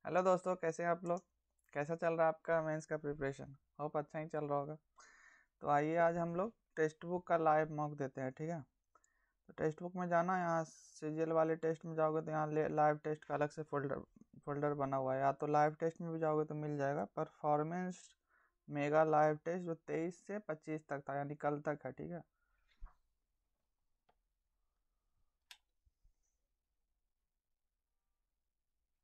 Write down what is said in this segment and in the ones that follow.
Hello दोस्तों, कैसे हैं आप लोग। कैसा चल रहा है आपका मेंस का प्रिपरेशन। होप अच्छा ही चल रहा होगा। तो आइए आज हम लोग टेक्स्ट बुक का लाइव मॉक देते हैं, ठीक है। तो टेक्स्ट बुक में जाना, यहाँ सीजीएल वाले टेस्ट में जाओगे तो यहाँ लाइव टेस्ट का अलग से फोल्डर बना हुआ है। या तो लाइव टेस्ट में भी जाओगे तो मिल जाएगा। परफॉर्मेंस मेगा लाइव टेस्ट जो 23 से 25 तक था, यानी कल तक है, ठीक है।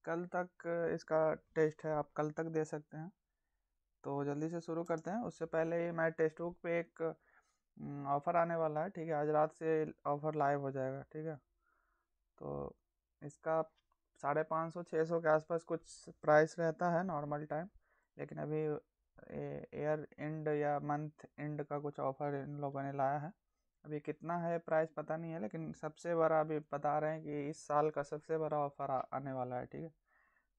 कल तक इसका टेस्ट है, आप कल तक दे सकते हैं। तो जल्दी से शुरू करते हैं। उससे पहले मैं टेक्स्ट बुक पे एक ऑफ़र आने वाला है, ठीक है। आज रात से ऑफ़र लाइव हो जाएगा, ठीक है। तो इसका 550 600 के आसपास कुछ प्राइस रहता है नॉर्मल टाइम। लेकिन अभी ईयर एंड या मंथ एंड का कुछ ऑफ़र इन लोगों ने लाया है। अभी कितना है प्राइस पता नहीं है, लेकिन सबसे बड़ा अभी बता रहे हैं कि इस साल का सबसे बड़ा ऑफ़र आने वाला है, ठीक है।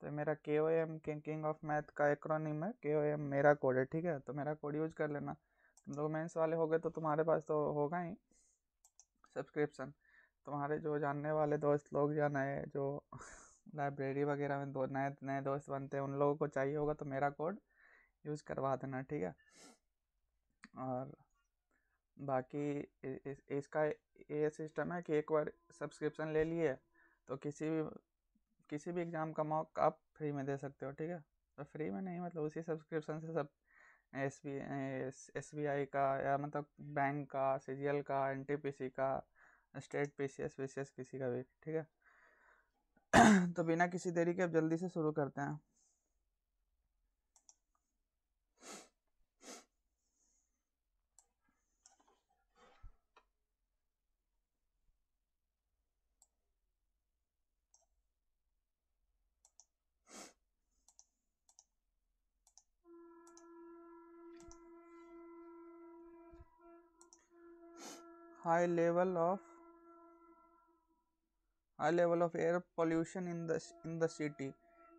तो मेरा KOM किंग ऑफ मैथ का एक्रोनिम है। KOM मेरा कोड है, ठीक है। तो मेरा कोड यूज कर लेना। तुम लोग मेंस वाले हो गए तो तुम्हारे पास तो होगा ही सब्सक्रिप्शन। तुम्हारे जो जानने वाले दोस्त लोग या नए जो लाइब्रेरी वगैरह में दो नए नए दोस्त बनते हैं, उन लोगों को चाहिए होगा तो मेरा कोड यूज़ करवा देना, ठीक है। और बाकी इसका ये सिस्टम है कि एक बार सब्सक्रिप्शन ले लिए तो किसी भी एग्ज़ाम का मॉक आप फ्री में दे सकते हो, ठीक है। तो फ्री में नहीं, मतलब उसी सब्सक्रिप्शन से सब SBI का या मतलब बैंक का, CGL का, NTPC का, स्टेट PCS VCS किसी का भी, ठीक है। तो बिना किसी देरी के अब जल्दी से शुरू करते हैं। High level of air pollution in the city,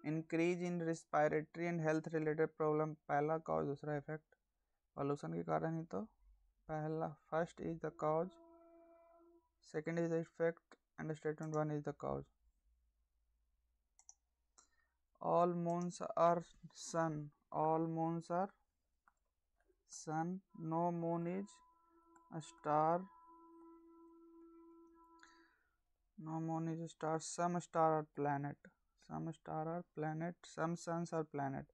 increase in respiratory and health related problem। पहला कॉज, दूसरा इफेक्ट। पॉल्यूशन के कारण ही तो पहला, first is the cause, second is the effect and statement one is the cause. all moons are sun, no moon is a star, some star are planet, some suns are planet,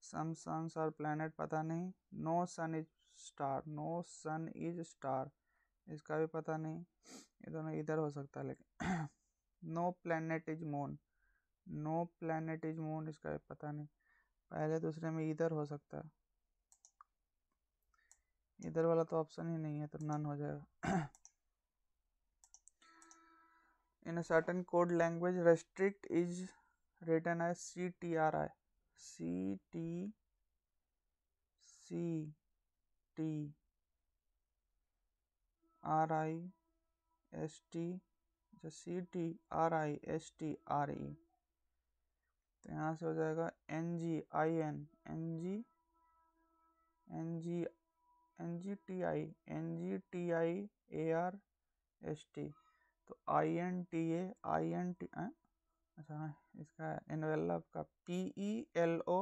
some suns are planet पता नहीं। no sun is star, इसका भी पता नहीं। ये दोनों इधर हो सकता है लेकिन no planet is moon, इसका भी पता नहीं। पहले दूसरे में इधर हो सकता है, इधर वाला तो ऑप्शन ही नहीं है, तो नन हो जाएगा। In a certain code language, restrict is written as CTRI, CTRISTRE। तो यहाँ से हो जाएगा NGINGTIARST। तो अच्छा, इसका एनवेलप का PELO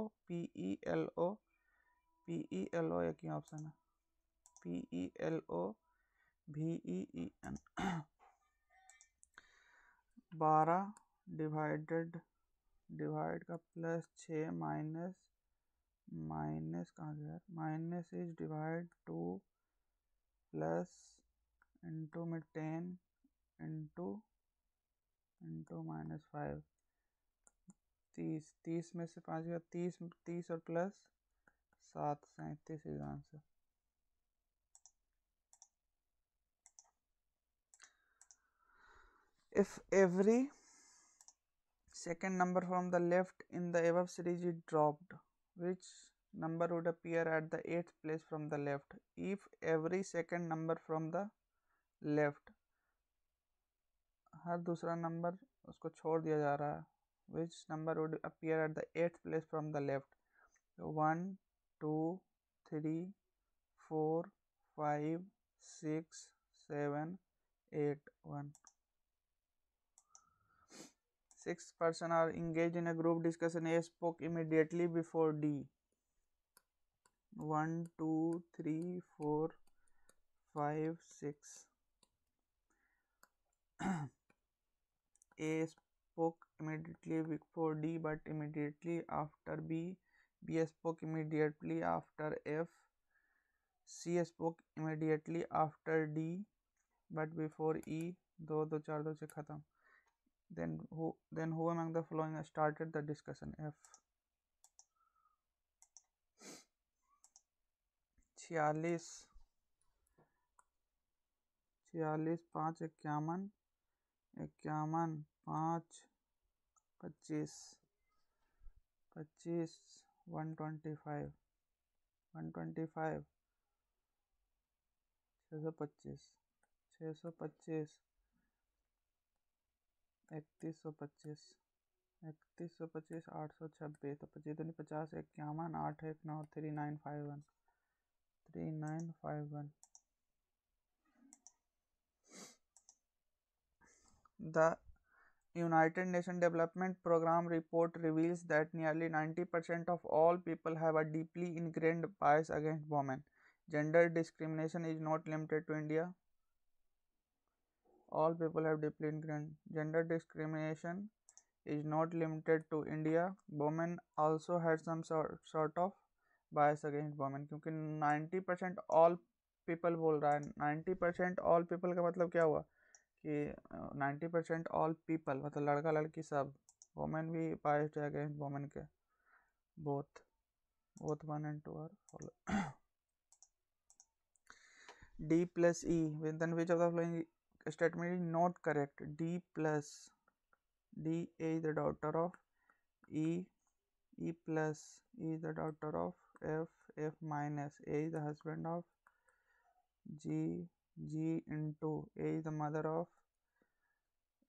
एक ही ऑप्शन है, PELOVEEN। 12 डिवाइड का +6 माइनस कहाँ गया, minus is divide 2 plus into में 10 इंटू -5। 30 में से 5 गया, 30 और plus 7, 37 is answer. If every second number from the left in the above series is dropped, which number would appear at the 8th place from the left? If every second number from the left, हर दूसरा number उसको छोड़ दिया जा रहा है, which number would appear at the 8th place from the left? 1 2 3 4 5 6 7 8 1। 6 person are engaged in a group discussion. A spoke immediately before D. 1, 2, 3, 4, 5, 6. A spoke immediately before D but immediately after B. B spoke immediately after F. C spoke immediately after D but before E. 2, 2, 4, 2 से खत्म. Then who among the following started the discussion? F. 46 5 51 51 5 25 25 125 125 625 625 3125 3125 826 तो 25 दूनी 50 51 8 1 9 3951 3951. The United Nations Development Program report reveals that nearly 90% of all people have a deeply ingrained bias against women. Gender discrimination is not limited to India. All people have deeply ingrained. Gender discrimination is not limited to India. Women also had some sort of bias against women. क्योंकि 90% all people बोल रहा है. 90% all people का मतलब क्या हुआ कि 90% all people मतलब लड़का लड़की सब. वोमेन भी biased है अगेंस्ट वोमेन के. both 1 and 2 are follow. D plus E. Then which of the following statement is not correct? D plus D. A is the daughter of E. E plus E is the daughter of F. F minus A is the husband of G. G into A is the mother of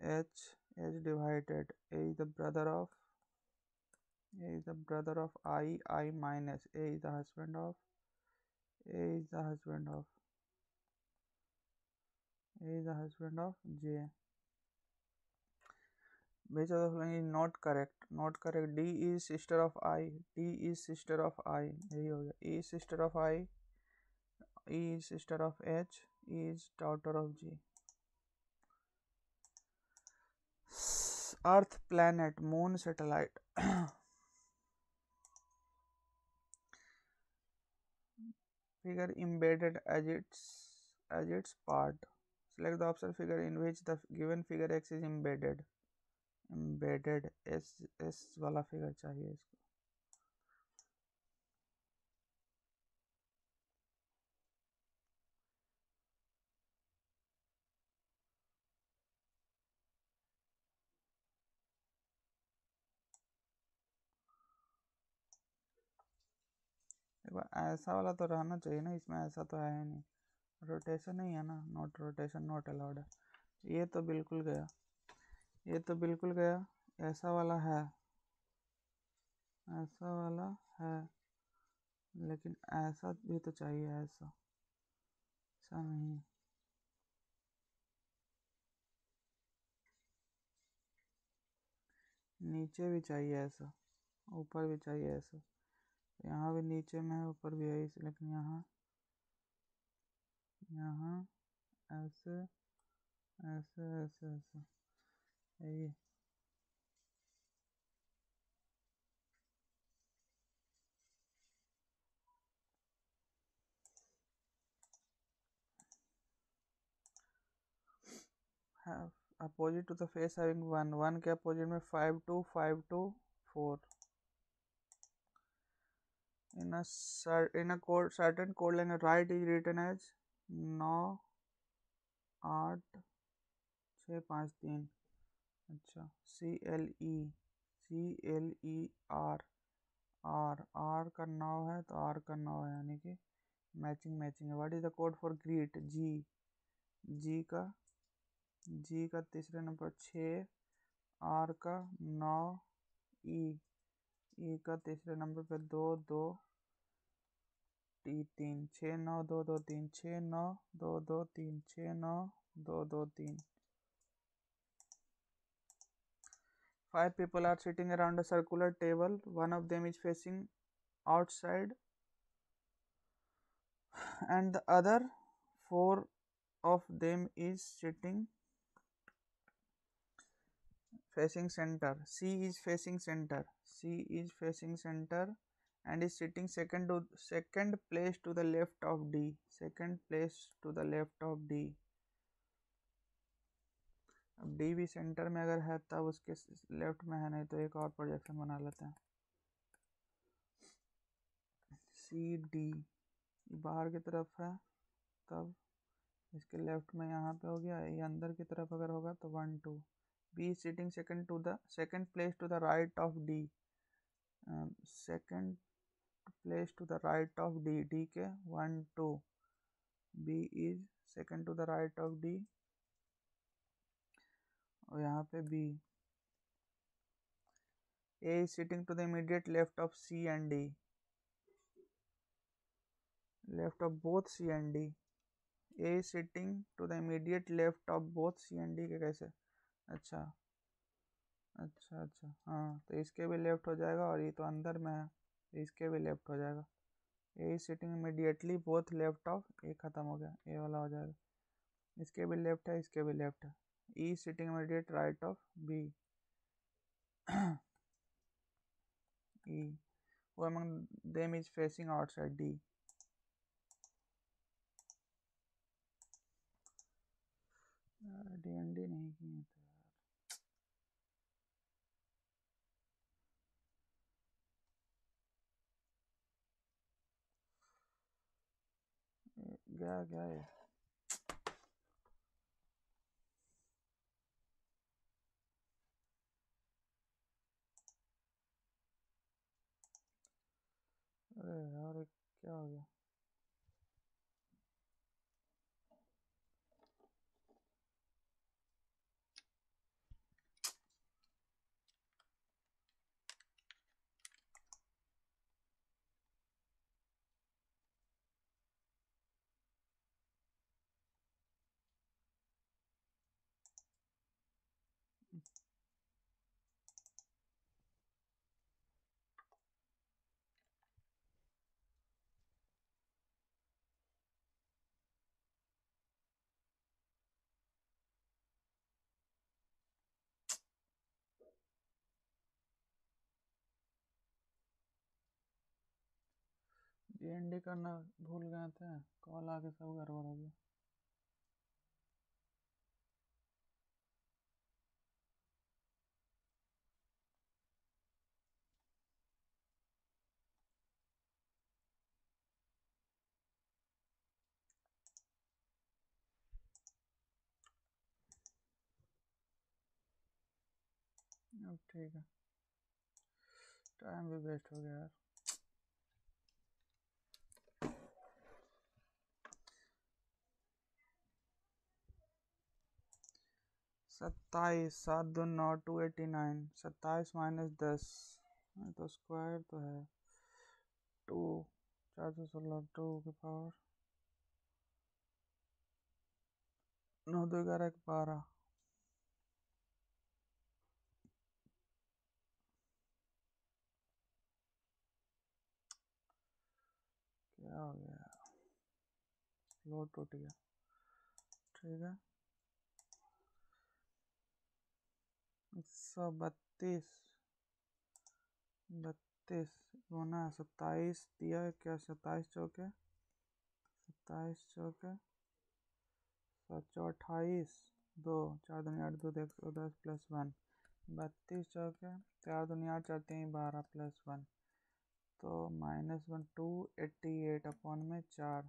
H. H divided A is the brother of I. I minus A is the husband of J. Which of the following is not correct? Not correct. D is sister of I. D is sister of I. यही हो गया. E is sister of I. E is sister of H. E is daughter of G. Earth, planet, moon, satellite. Figure embedded as its part. Select the option figure in which the given figure X is embedded. Embedded S वाला figure चाहिए इसको. ऐसा वाला तो रहना चाहिए ना. इसमें ऐसा तो है नहीं. रोटेशन नहीं है ना. नॉट रोटेशन नॉट अलाउड है. ये तो बिल्कुल गया. ऐसा वाला है लेकिन ऐसा भी तो चाहिए. ऐसा नहीं. नीचे भी चाहिए ऐसा. ऊपर भी चाहिए ऐसा. यहाँ भी नीचे में है ऊपर भी है. लेकिन यहाँ ऐसे यही. Opposite to the face having 1 के अपोजिट में 5 2 5 2 4. in a certain code line right is written as 9 8 6 5 3. अच्छा. CLE R का 9 है तो R का 9 है यानी कि मैचिंग है. What is the code for greet? G का तीसरे नंबर 6. R का 9. E का तीसरे नंबर पे 2 2 3 6 9 2 2 3 6 9 2 2 3 6 9 2 2 3. 5 people are sitting around a circular table. One of them is facing outside and the other 4 of them is sitting facing center. C is facing center. C is facing center and is sitting second place to the left of D. Second place to the left of D. अब D भी centre में अगर है तब उसके left में है, नहीं तो एक और प्रोजेक्शन बना लेते हैं. सी डी बाहर की तरफ है, तब इसके लेफ्ट में यहाँ पे हो गया. ये अंदर की तरफ अगर होगा तो 1 2. B sitting second place to the right of D. Second place to the right of D. D के 1 2. B is second to the right of D और यहाँ पे B. A is sitting to the immediate left of C and D. Left of both C and D. A is sitting to the immediate left of both C and D के कैसे? अच्छा अच्छा अच्छा हाँ, तो इसके भी लेफ्ट हो जाएगा और ये तो अंदर में है तो इसके भी लेफ्ट हो जाएगा. A is sitting immediately both left of. A ख़त्म हो गया, ए वाला हो जाएगा. इसके भी लेफ्ट है, इसके भी लेफ्ट है. E sitting immediate right of B. E वो among them is facing outside D. D and D नहीं किए थे यार. गया ये. अरे यार क्या हो गया? डी एन डी करना भूल गए थे, कॉल आके सब गड़बड़ हो गया. अब ठीक है, टाइम भी वेस्ट हो गया यार. 27 7 2 9 289. 27 माइनस 10 तो स्क्वायर तो है 2 416. 2 के पावर 9 2 11 12. क्या हो गया? लोड टूट गया. ठीक है 132 32 गुना 27 दिया है क्या? 27 चौके 27 चौके 728 2 4 दूनी 8 2 110 प्लस 1 32 चौके 4 दूनी 8 4 3 12 प्लस 1 तो -1 288 अपॉन में 4.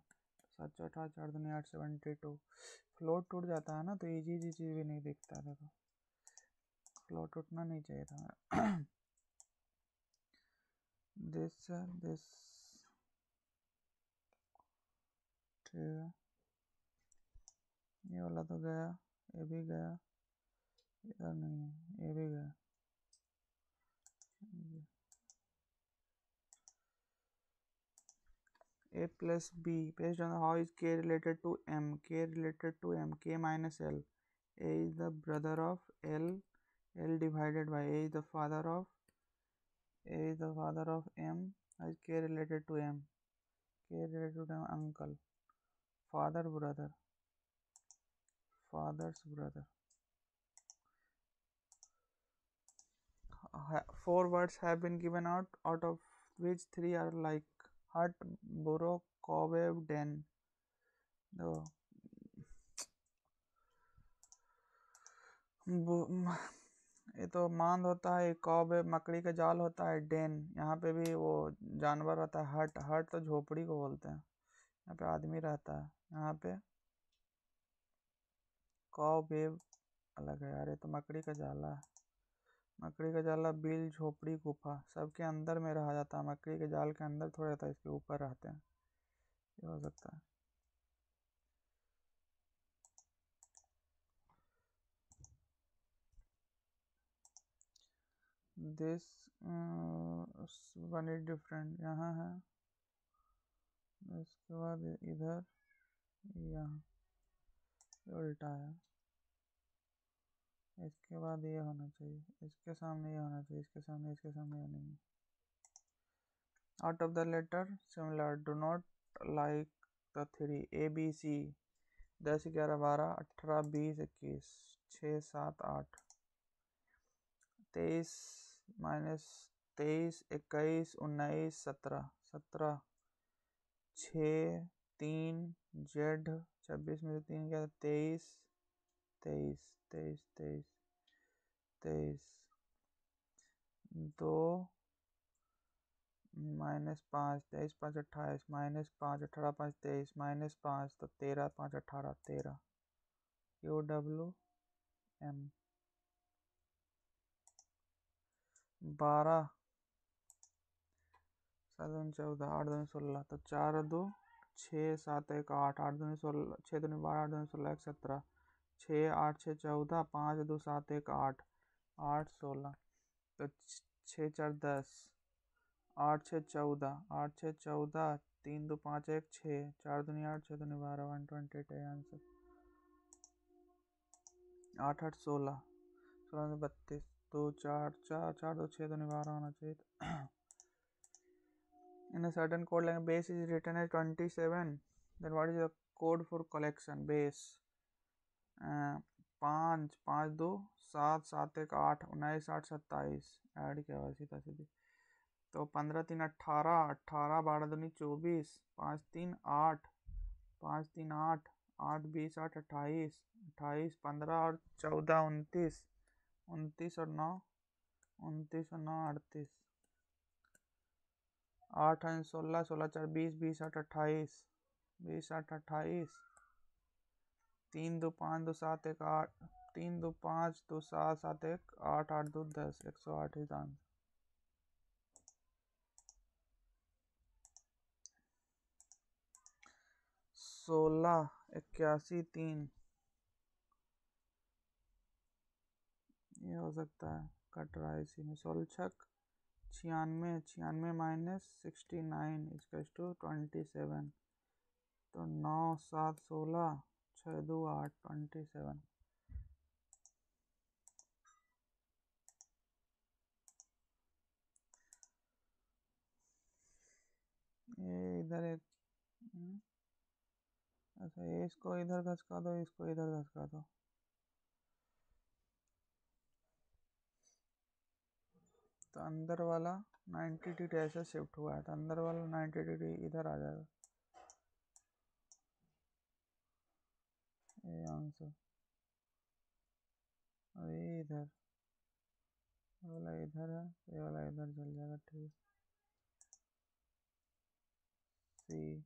7 चौथा 4 दूनी 8 72. फ्लोट टूट जाता है ना तो इजी चीज़ भी नहीं दिखता. देखो फ्लोट टूटना नहीं चाहिए था. दिस ठीक है, ये वाला तो गया, ये भी गया, इधर नहीं है, ये भी गया. A plus B based on how is K related to M. K related to M. K minus L. A is the brother of L. L divided by A is the father of M. Is K related to M? K related to uncle. Father's brother. 4 words have been given out of which 3 are like hut, burrow, cobweb, den. ये तो मांद होता है, cobweb मकड़ी का जाल होता है, Dane यहाँ पे भी वो जानवर रहता है, हट तो झोपड़ी को बोलते हैं, यहाँ पे आदमी रहता है, यहाँ पे कॉबवेब अलग है यार, ये तो मकड़ी का जाला है, मकड़ी का जाला, बिल, झोपड़ी, गुफा सबके अंदर में रहा जाता है, मकड़ी के जाल के अंदर थोड़ा रहता है, इसके ऊपर रहते हैं, ये हो सकता है। दिस वन इज डिफरेंट, यहाँ है, इसके बाद इधर, यहाँ उल्टा है, इसके बाद ये होना चाहिए, इसके सामने ये होना चाहिए, इसके सामने ये नहीं है। Out of the letter similar, do not like the 3 ABC 10 11 12 18 20 21 6 7 8 23 -23 21 19 17 17 6 3 Z 26 में से 3 क्या, 23 23 23 23 23 2 -5 23 5 28 -5 18 5 23 -5 तो 13 5 18 13 QWM 12 7 14 8 2 16 तो 4 2 6 7 1 8 8 2 16 6 2 12 8 2 16 1 17 6 8 6 14 5 2 7 1 8 8 16 तो 6 4 10 8 6 14 8 6 14 3 2 5 1 6 4 2 8 6 2 12 128 है आंसर। 8 8 16 16 32 2 4 4 4 2 6 2 12 होना चाहिए। In a certain code language, base is written as 27. Then what is the code for collection? Base 5 5 2 7 7 1 8 19 8 27 add किया हुआ सीधा सीधी, तो 15 3 18 18 12 2 24 5 3 8 5 3 8 8 20 8 28 28 15 और 14 29 29 और 9 29 और 9 38 8 और 16 16 4 20 20 8 28 20 8 28 3 2 5 2 7 1 8 3 2 5 2 7 7 1 8 8 2 10 108 is the answer। 16 81 3 ये हो सकता है, कट रहा है इसी में, 16 96 96 -69 इसका टू 27 तो 9 7 16 6 2 8 27। ये इधर एक अच्छा, ये इसको इधर घसका दो, इसको इधर घसका दो, तो अंदर वाला 90 डिग्री ऐसे शिफ्ट हुआ है, तो अंदर वाला 90 डिग्री इधर आ जाएगा, ये आंसर। और ये इधर, ये वाला इधर है, ये वाला इधर चल जाएगा, ठीक। सी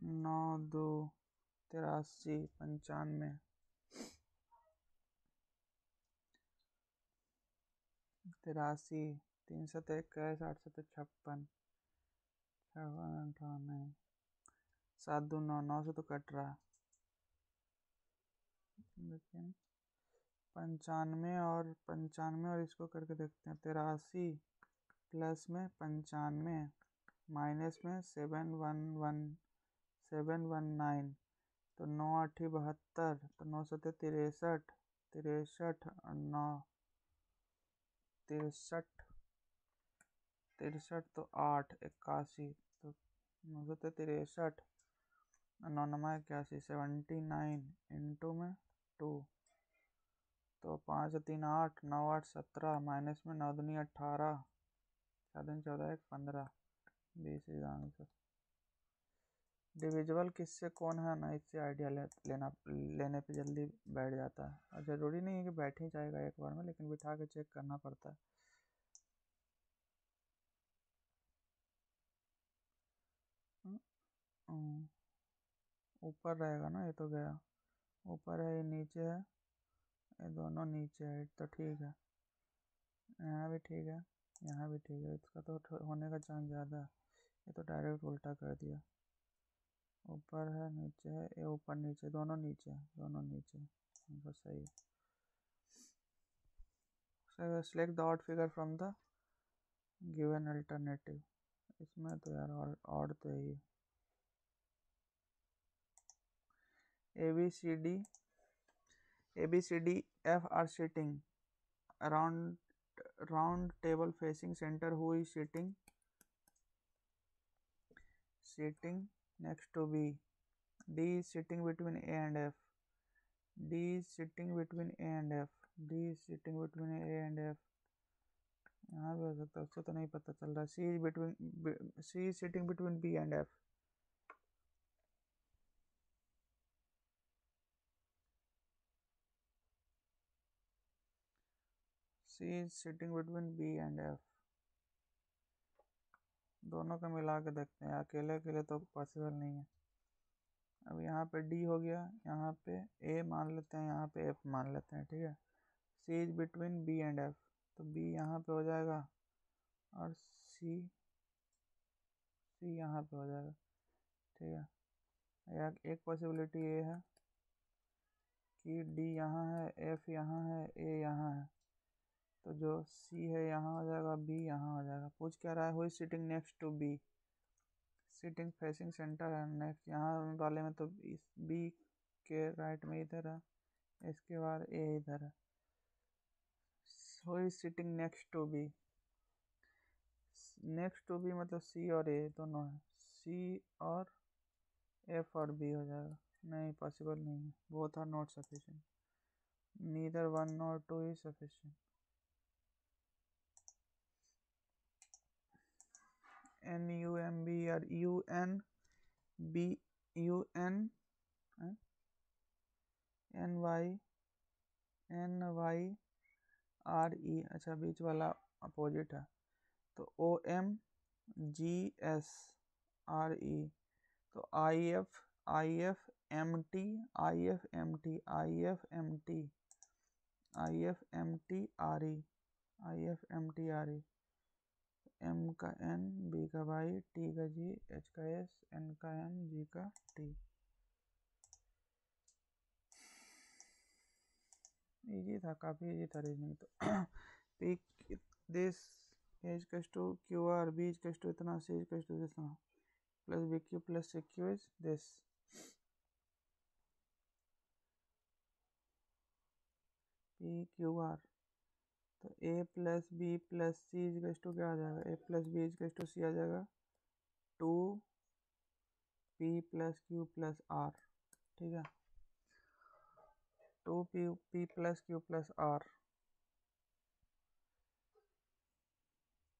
9 2 83 95 83 3 7 21 8 7 56 58 7 2 9 9 से तो कट रहा है, लेकिन 95 और इसको करके देखते हैं, 83 प्लस में 95 माइनस में 719, तो 9 8 72, तो 9 7 63, 63 और 9 63, 63 तो 8 81, तो 9 7 63 और 9 9 81, 79 इंटू में 2, तो 5 3 8, 9 8 17, माइनस में 9 दूनी 18, 4 दूनी 14 1 15, 20 इज आंसर। डिविजिबल किससे कौन है ना, इससे आइडिया लेने पे जल्दी बैठ जाता है। और ज़रूरी नहीं है कि बैठ ही जाएगा एक बार में, लेकिन बिठा के चेक करना पड़ता है। ऊपर रहेगा ना, ये तो गया ऊपर है, ये नीचे है, ये दोनों नीचे है, तो ठीक है। यहाँ भी ठीक है, यहाँ भी ठीक है, इसका तो होने का चांस ज़्यादा है। ये तो डायरेक्ट उल्टा कर दिया। ऊपर है नीचे है, ये ऊपर नीचे, दोनों नीचे है, दोनों नीचे है, बस सही है। Select the odd figure from the given alternative. इसमें तो यार ऑड तो यही है। ABCDF are sitting round table facing center. Who is sitting next to B? D is sitting between A and F. D is sitting between A and F. D is sitting between A and F. यहाँ भी हो सकता है, उसको तो नहीं पता चल रहा। C is sitting between B and F. C is sitting between B and F. दोनों को मिला के देखते हैं, अकेले अकेले तो पॉसिबल नहीं है। अब यहाँ पे D हो गया, यहाँ पे A मान लेते हैं, यहाँ पे F मान लेते हैं, ठीक है। C is between B and F, तो B यहाँ पे हो जाएगा और C यहाँ पे हो जाएगा, ठीक है। यार एक पॉसिबिलिटी ये है कि D यहाँ है, F यहाँ है, A यहाँ है, तो जो C है यहाँ हो जाएगा, B यहाँ हो जाएगा। पूछ क्या रहा है, who is sitting next to B? Sitting facing centre है, नेक्स्ट यहाँ वाले में तो इस B के राइट में इधर है, इसके बाद A इधर है। Who is sitting next to B? Next to B मतलब C और A दोनों है, C और F और B हो जाएगा। नहीं, पॉसिबल नहीं है, both are not sufficient, neither 1 और 2 is sufficient. NUMB or UNBRE, अच्छा बीच वाला अपोजिट है, तो OMGSRE, तो IFMTRE, M का N, B का Y, T का G, H का S, N का M, G का T। इजी था, काफ़ी इजी था रीजनिंग तो। P दिस H कस टू QR, B कस टू इतना, C कस टू इतना, plus BQ plus CQ is this. PQR, तो A plus B plus C is to क्या आ जाएगा, A plus B is to C आ जाएगा 2P plus Q plus R, ठीक है। 2P plus Q plus R,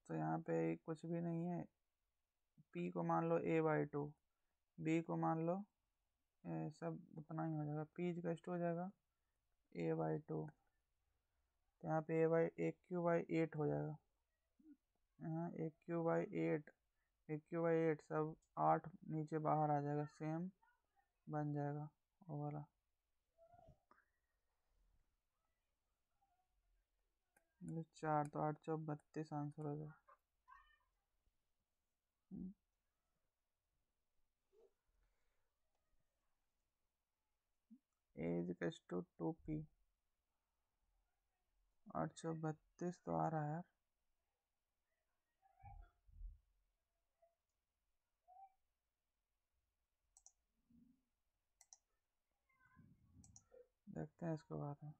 तो यहाँ पे कुछ भी नहीं है। P को मान लो A/2, B को मान लो सब उतना ही हो जाएगा, P इज टू हो जाएगा A/2, तो यहाँ पे AQ/8 हो जाएगा। यहाँ AQ/8, AQ/8 सब 8 नीचे बाहर आ जाएगा, सेम बन जाएगा वो वाला। ये 4, तो 8 4 32 आंसर हो जाएगा। A इज टू 2P, 8 32 तो आ रहा है यार। देखते हैं इसके बाद में।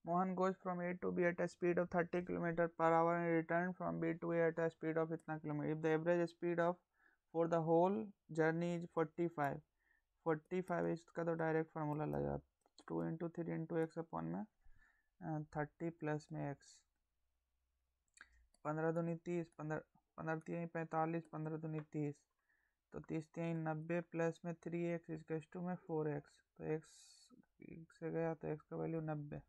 Mohan goes from A to B at a speed of 30 km per hour and return from B to A at a speed of इतना kilometre. if the average speed of for the whole journey is 45 इसका तो direct formula लगा 2 × 3 × x upon में 30 plus में x 15 दूनी 30 15 3 45 15 दूनी 30 तो 30 3 90 plus में 3x इक्वल्स टू में 4x तो x से गया तो x का वैल्यू 90।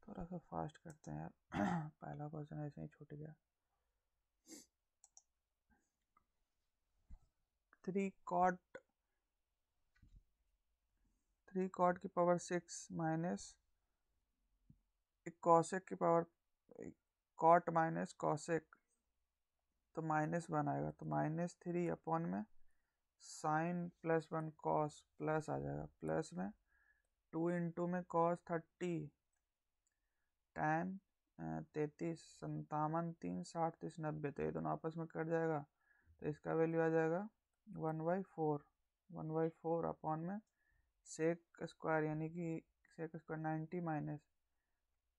थोड़ा सा फास्ट करते हैं यार पहला क्वेश्चन ऐसे ही छूट गया। 3 cot की पावर 6 माइनस कॉसेक की पावर कॉट माइनस कॉसेक तो -1 आएगा तो -3 अपॉन में साइन प्लस 1 कॉस प्लस आ जाएगा प्लस में 2 × में कॉस 30 टैन 33 57 3 60 30 90 तो ये दोनों आपस में कट जाएगा तो इसका वैल्यू आ जाएगा 1/4 अपॉन में सेक स्क्वायर यानी कि सेक स्क्वायर 90 माइनस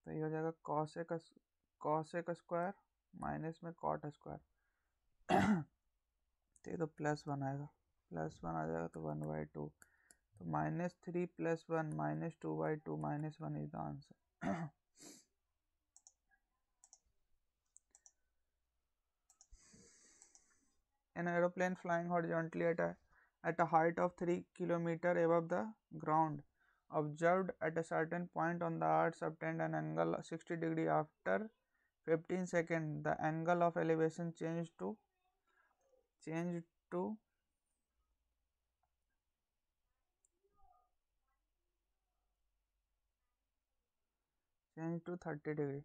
तो ये हो जाएगा कॉसेक स्क्वायर माइनस में कॉट स्क्वायर तो ये तो +1 आएगा +1 आ जाएगा तो 1/2 तो -3 + 1 -2/2 -1 is the answer. An aeroplane flying horizontally at a height of 3 km above the ground observed at a certain point on the earth obtained an angle 60 degree after 15 seconds the angle of elevation changed to 30 degree.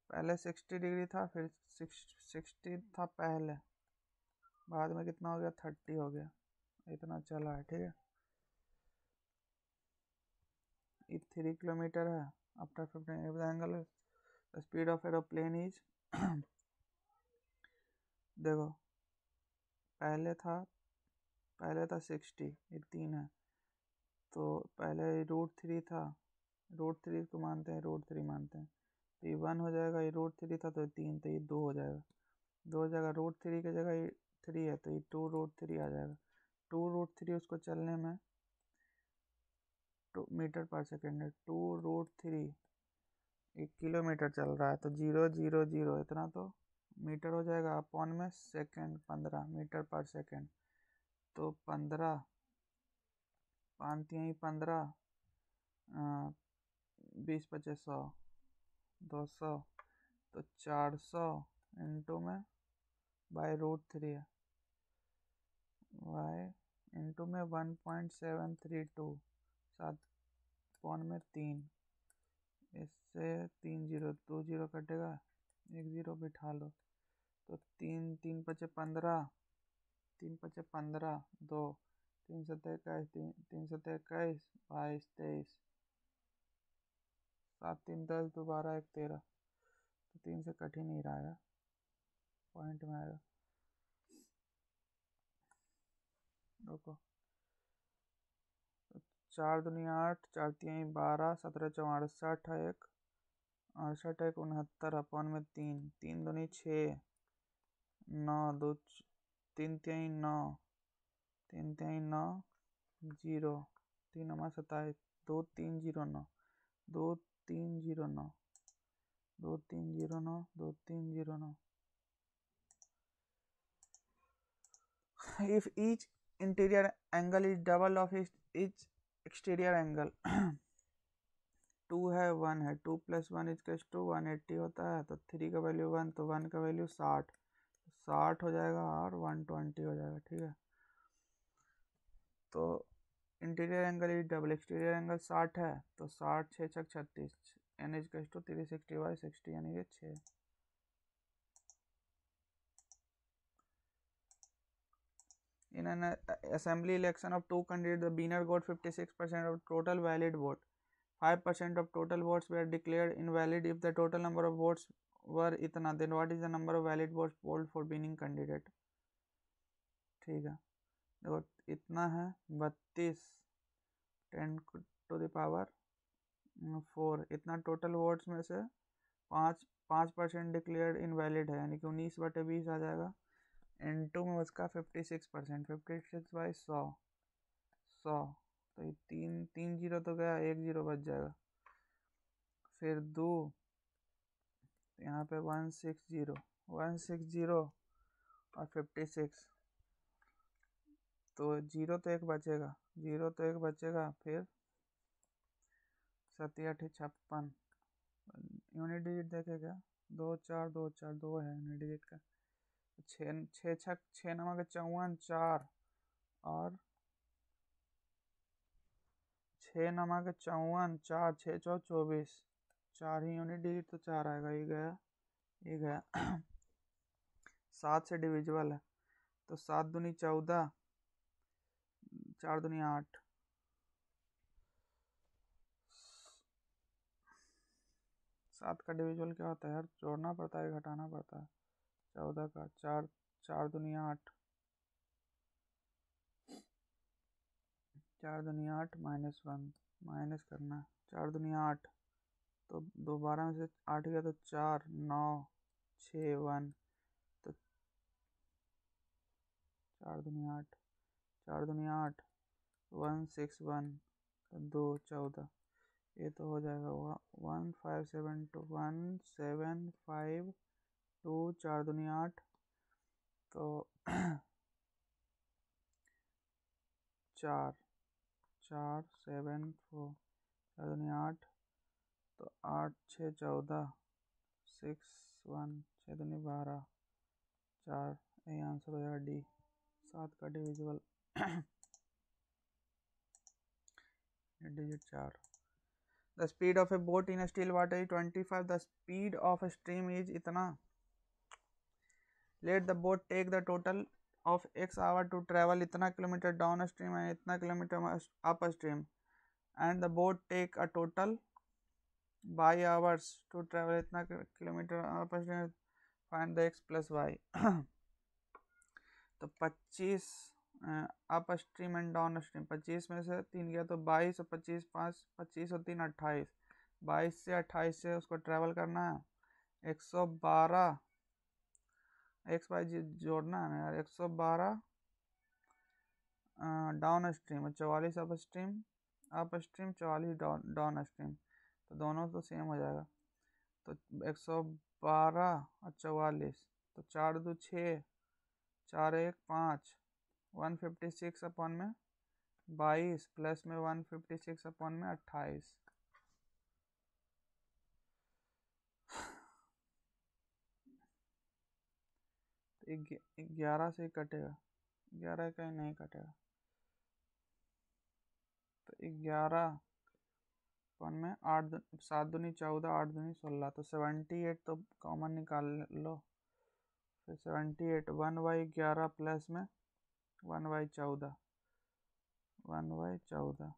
पहले 60 degree था फिर 60 था पहले बाद में कितना हो गया 30 हो गया इतना चला है ठीक है। ये 3 किलोमीटर है after 15 angle the speed of aeroplane is देखो पहले था 60 ये 3 है तो पहले √3 था √3 को मानते हैं √3 मानते हैं तो ये 1 हो जाएगा ये √3 था तो 3 तो ये 2 हो जाएगा 2 हो जाएगा √3 की जगह ये 3 है तो ये 2√3 आ जाएगा 2√3 उसको चलने में 2 मीटर पर सेकेंड है 2√3 1 किलोमीटर चल रहा है तो 0 0 0 इतना तो मीटर हो जाएगा अपॉन में सेकेंड 15 मीटर पर सेकेंड तो 15 5 3 15 20 25 100 200 तो 400 इंटू में /√3 है y इंटू में 1.732 7 अपॉन में 3 इससे 3 0 2 0 कटेगा 1 0 बिठा लो तो 3 3 5 15 3 5 15 2 3 7 21 3 7 21 22 23 7 3 10 2 12 1 13 तो 3 से कट ही नहीं रहा है पॉइंट में आएगा रुको 4 दूनी 8 4 3 12 17 4 68 है 1 68 1 69 अपॉन में 3 3 दूनी 6 9 2 3 3 9 3 3 9 0 3 9 27 2 3 0 9 2 3 0 9 2 3 0 9 2 3 0 9 if each interior angle is double of each exterior angle 2 है 1 है 2 + 1 = 180 होता है तो 3 का वैल्यू 1 तो 1 का वैल्यू 60 हो जाएगा और 120 हो जाएगा ठीक है। तो interior angle is double exterior angle 60 है तो 60 6 6 36 n = 360/60 यानी कि 6। In an assembly election of 2 candidates, the winner got 56% of total valid vote. 5% of total votes were declared invalid if the total number of votes were itna. Then what is the number of valid votes polled for winning candidate? ठीक है, देखो इतना है 32 10⁴, इतना total votes में से 5% declared invalid है, यानी कि 19/20 आ जाएगा। N2 में उसका 56%, 56/100, तो ये तीन जीरो तो गया, 1 जीरो बच जाएगा। फिर दो, यहाँ पे 160 और 56, तो जीरो तो एक बचेगा, फिर 7 56, यूनिट डिजिट देखे क्या, 2 है यूनिट डिजिट का। 6 नवा के 54, 4 और 6 नमा के 54, 4 6 चौ 24, 4 ही यूनिट डिजिट, तो 4 आएगा, ये गया 7 से डिविजिबल है, तो 7 दूनी 14, 4 दूनी 8, 7 का डिविजिबल क्या होता है यार, जोड़ना पड़ता है घटाना पड़ता है। 14 का 4 दूनी 8, 4 दूनी 8 -1 माइनस करना है, 4 दूनी 8, तो 12 में से 8 गया तो 4 9 6 1, तो 4 दूनी 8 161, तो 2 14, ये तो हो जाएगा 1575175 4 दूनी 8, तो 4 4 7 4, 4 दूनी 8, तो 8 6 14, 6 1 6 दूनी 12, 4, यही आंसर हो जाएगा डी, 7 का divisible digit 4। The speed of a boat in a still water is 25, the speed of a stream is इतना। Let the boat take the total of x hour to travel इतना kilometre down stream है, इतना kilometre up stream, and the boat take a total by hours to travel इतना kilometre up stream, find the x plus y तो 25 up stream and down stream, 25 में से 3 गया तो 22 और 25 5, 25 और 3 28, 22 से 28 से उसको ट्रैवल करना है, 112 एक्स वाई जोड़ना है ना यार, 112 डाउन स्ट्रीम और 44 अप स्ट्रीम 44 डाउन स्ट्रीम, तो दोनों तो सेम हो जाएगा, तो 112 और 44, तो 4 2 6, 4 1 5, 156 अपॉन में 22 प्लस में 156 अपॉन में 28, तो 11 से कटेगा, 11 कहीं नहीं कटेगा, तो 11 अपन में 8 7 दूनी 14, 8 दूनी 16, तो 78 तो कॉमन निकाल लो, फिर 78 1/11 प्लस में 1/14, 1/14,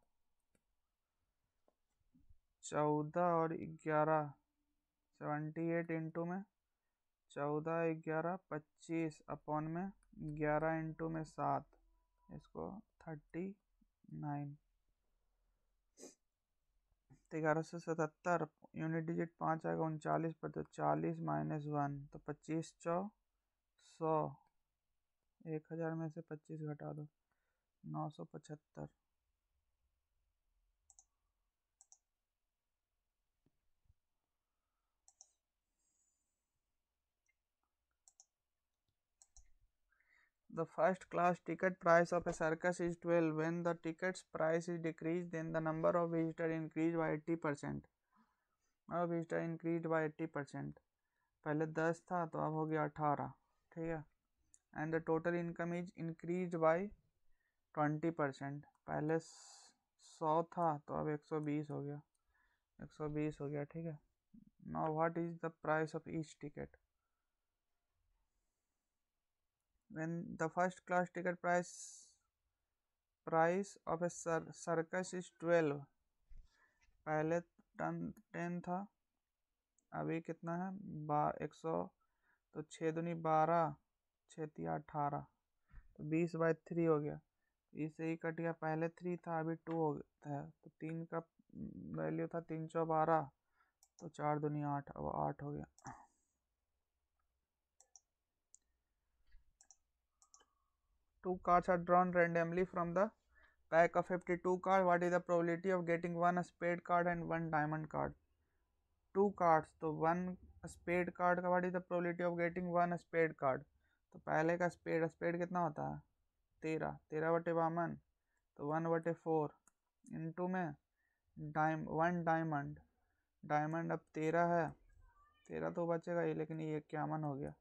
14 और 11, 78 इंटू में 14 11 25 अपॉन में 11 इंटू में 7, इसको 39, 11 से 77, यूनिट डिजिट 5 आएगा 39 पर, तो 40 -1, तो 25 चौ 100, 1000 में से 25 घटा दो, 975। The first class ticket price of a circus is 12. When the ticket's price is decreased, then the number of visitors increased by 80%. अब विजिटर इंक्रीज बाय 80%, पहले 10 था तो अब हो गया 18, ठीक है। And the total income is increase by 20%, पहले 100 था तो अब 120 हो गया, 120 हो गया, ठीक है। Now what is the price of each ticket. When the first class ticket price of a circus is 12, पहले 10 था, अभी कितना है 100, तो 6 दूनी 12, 6 तिया 18, तो 20/3 हो गया, इससे ही कट गया, पहले 3 था अभी 2 हो गया है, तो 3 का वैल्यू था 3 × 12, तो 4 दूनी 8, अब 8 हो गया। Two cards are drawn randomly from the pack of 52 cards. What is the probability of getting one spade card and one diamond card? Two cards, तो one spade card का what is the probability of getting one spade card? तो पहले का spade कितना होता है 13, 13/52, तो 1/4 into में वन डायमंड अब 13 है, 13 तो बचेगा ही, लेकिन ये 51 हो गया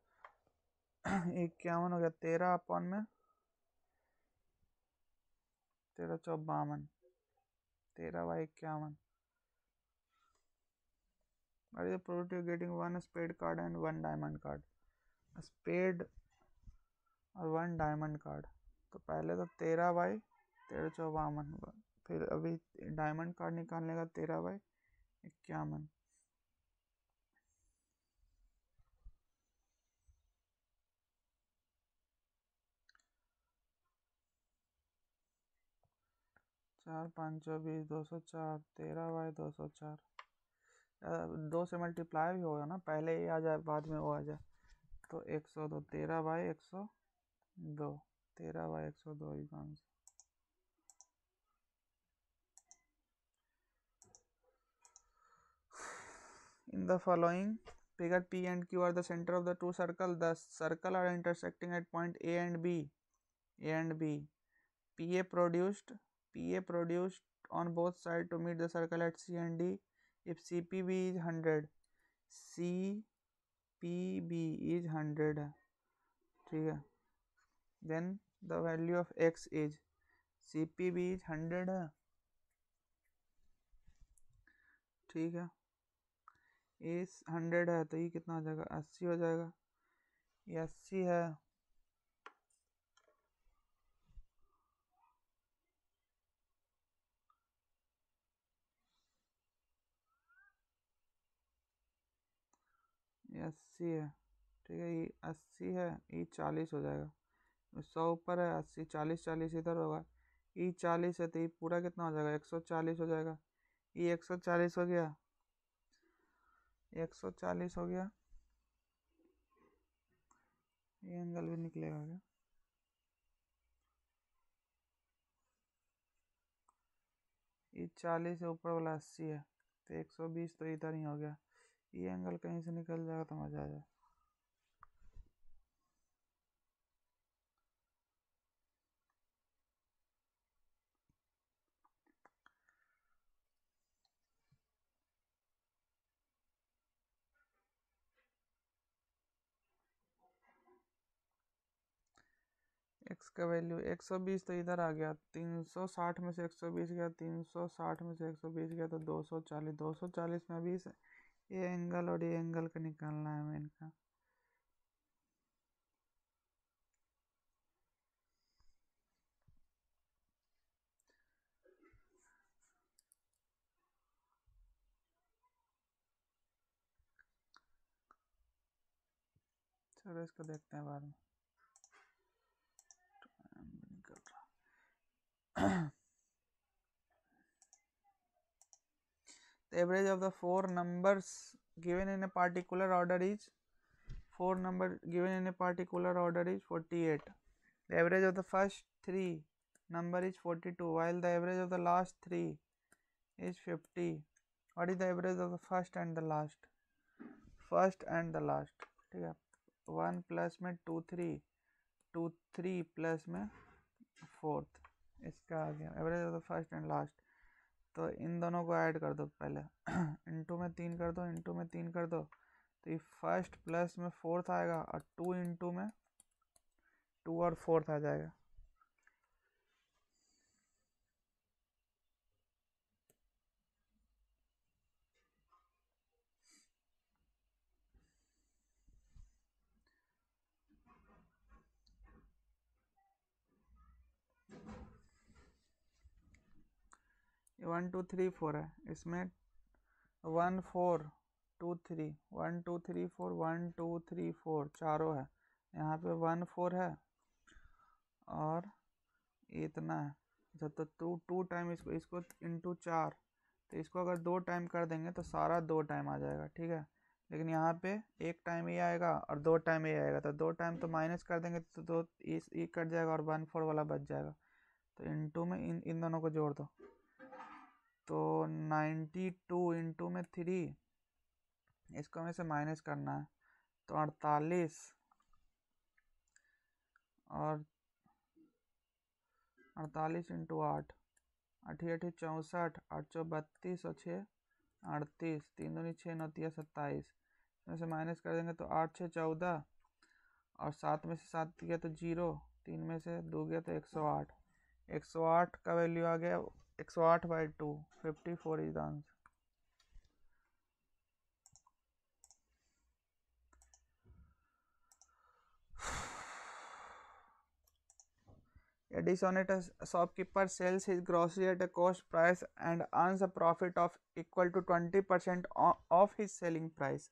51 हो गया, 13 में 13 × 52, 13/51। What is the probability of getting one spade card and one diamond card? Spade और वन डायमंड कार्ड, तो पहले तो 13/13 × 52, फिर अभी डायमंड कार्ड निकालने का 13/51। चार 5 20, 204, 13/204, 2 से मल्टीप्लाई भी होगा ना, पहले ये आ जाए बाद में वो आ जाए, तो 102, 13/102, 13/102 is answer. In the following figure, P and Q are the center of the two circles. The circle are intersecting at point A and B. PA produced on both sides to meet the circle at C and D. If CPB is 100, CPB is 100 है, ठीक है, then the value of X is, CPB is 100 है, ठीक है, ये 100 है, तो ये कितना हो जाएगा 80 हो जाएगा, ये 80 है, ये 80 है, ठीक है, ये 80 है, ये 40 हो जाएगा, 100 ऊपर है, 80 40 40 इधर होगा, ये 40 है, तो ये पूरा कितना हो जाएगा 140 हो जाएगा, ये 140 हो गया, 140 हो गया, ये एंगल भी निकलेगा क्या, ये 40 है, ऊपर वाला 80 है, तो 120 तो इधर ही हो गया, ये एंगल कहीं से निकल जाएगा तो मजा आ जाए। एक्स का वैल्यू 120 तो इधर आ गया, 360 में से 120 गया, 360 में से 120 गया, तो 240, 240 में 20, ये एंगल और ये एंगल का निकालना है हमें इनका। चलो इसको देखते हैं बाद में, निकल रहा। The average of the four numbers given in a particular order is 48. The average of the first three number is 42, while the average of the last three is 50. What is the average of the first and the last? ठीक है, 1 plus में 2 3, 2 3 plus में 4, इसका आ गया average of the first and last. तो इन दोनों को add कर दो पहले, इंटू में 3 कर दो, इंटू में 3 कर दो, तो ये फर्स्ट प्लस में 4th आएगा, और 2 इंटू में 2 और 4th आ जाएगा। ये 1 2 3 4 है, इसमें 1 4 2 3 1 2 3 4 1 2 3 4 चारों है, यहाँ पे 1 4 है और इतना है। अच्छा तो टू टाइम इसको इंटू 4, तो इसको अगर 2 टाइम कर देंगे तो सारा 2 टाइम आ जाएगा, ठीक है। लेकिन यहाँ पे 1 टाइम ही आएगा और 2 टाइम ही आएगा, तो 2 टाइम तो माइनस कर देंगे तो 2 इस कट जाएगा और 1/4 वाला बच जाएगा। तो इंटू में इन दोनों को जोड़ दो, तो 92 इंटू में 3, इसको हमें से माइनस करना है, तो 48 और 48 इंटू 8, 8 64, 8 32 और 6 38, 3 दूनी 6 9 तिया 27, इसमें से माइनस कर देंगे तो 8 6 14 और 7 में से 7 गया तो 0, 3 में से 2 गया तो 108, 108 का वैल्यू आ गया 108/2, 54 is the answer. A dishonest shopkeeper sells his grocery at a cost price and earns a profit of equal to 20% of his selling price.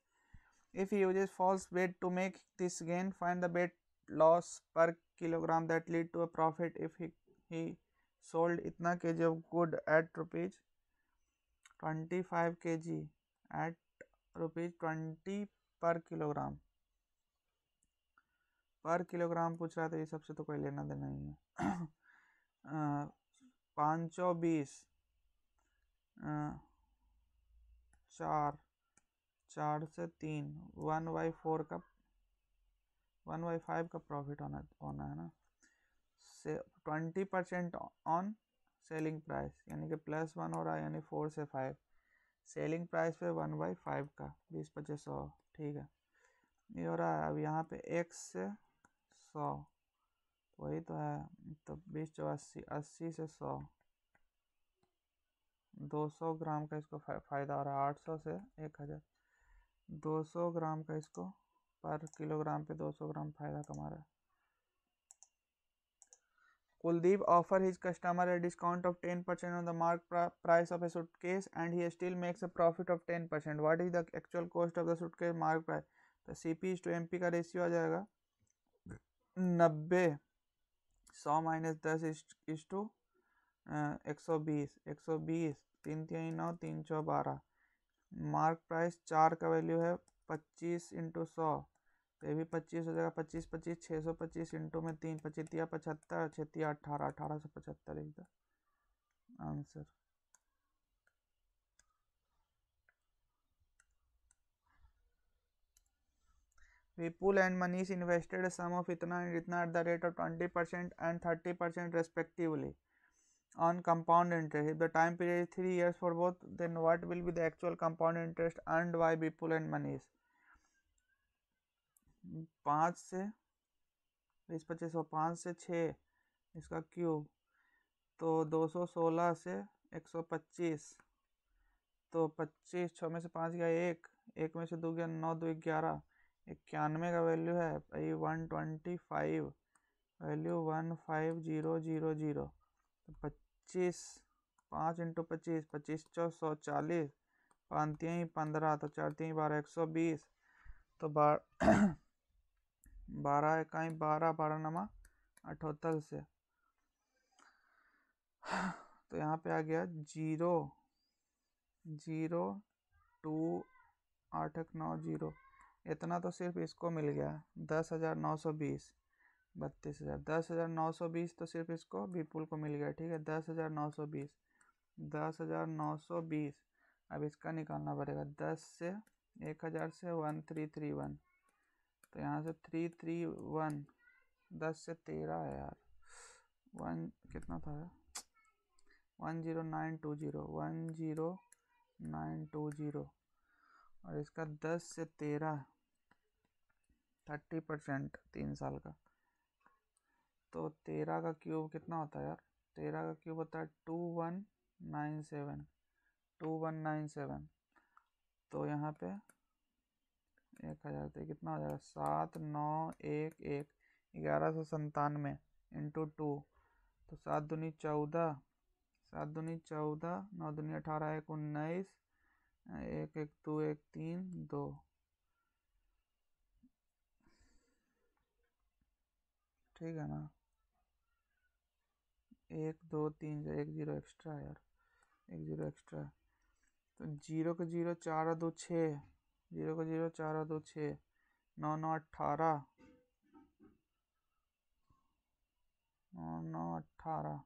If he uses false bait to make this gain, find the bait loss per kilogram that lead to a profit if he sold इतना kg of good at rupees 25 kg at rupees 20 per kilogram। पर kilogram पूछ रहा है तो ये सबसे तो कोई लेना देना नहीं है। 520 4 से 3 1/4 का 1/5 का प्रॉफिट होना है ना। से 20% ऑन सेलिंग प्राइस, यानी कि +1 हो रहा है, यानी 4 से 5 सेलिंग प्राइस पे 1/5 का 20 25 100, ठीक है। ये हो रहा है। अब यहाँ पे x से 100 वही तो है, तो 20 × 80, 80 से 100, 200 ग्राम का इसको फ़ायदा हो रहा है। 800 से 1000, 200 ग्राम का इसको पर किलोग्राम पे 200 ग्राम फायदा कमा रहा है। Kuldeep offer his customer a discount of 10% on the mark price of a suitcase and he still makes a profit of 10%. What is the actual cost of the suitcase mark price? तो CP/MP का ratio आ जाएगा 90, 100 - 10 = 120, 120 3 3 9 3 4 12। Mark price 4 का value है 25 × 100, तो ये भी 25 हो जाएगा। 25 25 625 इंटू में 3, 25 तिया 75, 6 तिया 18, 1875 is the answer. Vipul and Manish invested a sum of itna and itna at the rate of 20% and 30% respectively on compound interest. If the time period is 3 years for both, then what will be the actual compound interest earned by Vipul and Manish? 5 से 20 25 5 से 6 इसका cube, तो 216 से 125, तो 25, 6 में से 5 गया 1, 1 में से 2 गया 9, 2 11, 91 का वैल्यू है भाई 125, वैल्यू 15000। तो 25 5 × 25, 25 × 140, 5 3 15, तो 4 3 12, 120, तो 12 इकाई 12, 12 नमा 78 से, तो यहाँ पे आ गया 0 0 2 8 1 9 0। इतना तो सिर्फ इसको मिल गया 10,920, 32,000, 10,920 तो सिर्फ इसको विपुल को मिल गया, ठीक है। 10,920, 10,920। अब इसका निकालना पड़ेगा 10 से 1000 से 1331, तो यहाँ से 331, 10 से 13 है यार, 1 कितना था 10920, 10920, और इसका 10 से 13 30% 3 साल का, तो 13 का क्यूब कितना होता है यार? 13 का क्यूब होता है 2197, 2197। तो यहाँ पे 1000 तो कितना हो जाएगा 7911, 1197 इंटू 2, तो 7 दूनी 14, 7 दूनी 14, 9 दूनी 18, 1 19, 1 1 2 1 3 2, ठीक है ना। 1 2 3 1 0 एक्स्ट्रा यार, 1 0 एक्स्ट्रा। तो 0 को 0 4 और 2 6, 0 को 0 4 और 2 6, 9 9 18, 9 9 18,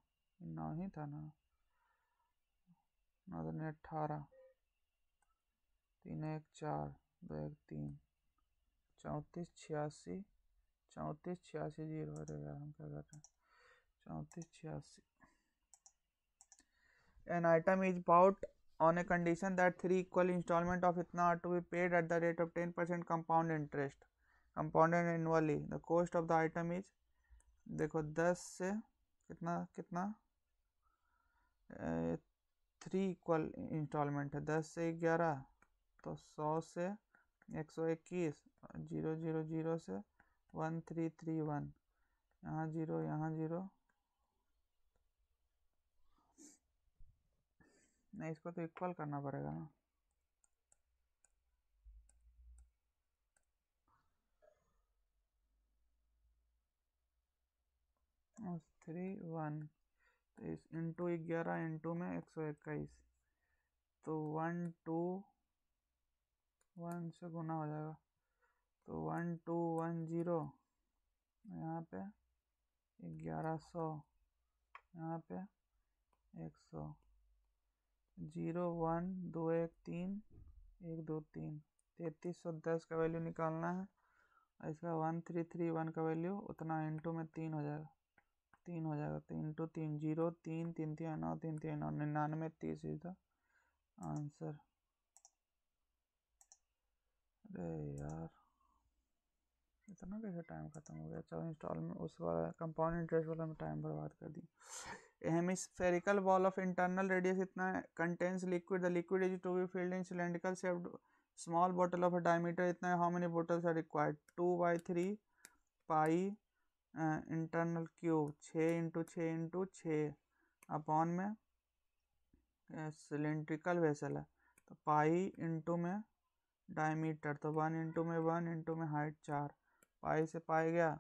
9 ही था ना, 9 2 18, 3 1 4 2 1 3, 34 86, 34 86 0। अरे यार हम क्या कर रहे हैं, 34 86। An item is bought on a condition that 3 equal installment of itna are to be paid at the rate of 10% compound interest, compounded annually. The cost of the item is, देखो 10 से कितना कितना 3 इक्वल इंस्टॉलमेंट है, 10 से 11, तो 100 से 121, 0 0 0 से 1331, यहाँ 0 यहाँ 0, नहीं इसको तो इक्वल करना पड़ेगा ना। और 3 1, तो इस इंटू 11 इंटू में 121, तो 1 2 1 से गुना हो जाएगा, तो 1 2 1 0, यहाँ पे 1100, यहाँ पे 100, 0 1 2 1 3 1 2 3, 3310 का वैल्यू निकालना है। और इसका 1331 का वैल्यू उतना इंटू में 3 हो जाएगा, 3 हो जाएगा, तो इंटू 3 0 3 3 3 9 3 3 9, 99 30 इज द आंसर। अरे यार इतना कैसे टाइम खत्म हो गया। चलो इंस्टॉल में उस वाला कंपाउंड इंटरेस्ट वाला में टाइम बर्बाद कर दी। Hemispherical bowl of internal radius इतना contains liquid, the liquid is to be filled in cylindrical shaped small bottle of a diameter इतना, how many bottles are required, 2/3 pi internal cube, 6 into 6 into 6 upon में cylindrical vessel है, तो pi into में diameter, तो 1 into में 1 into में height 4, पाई से पाई गया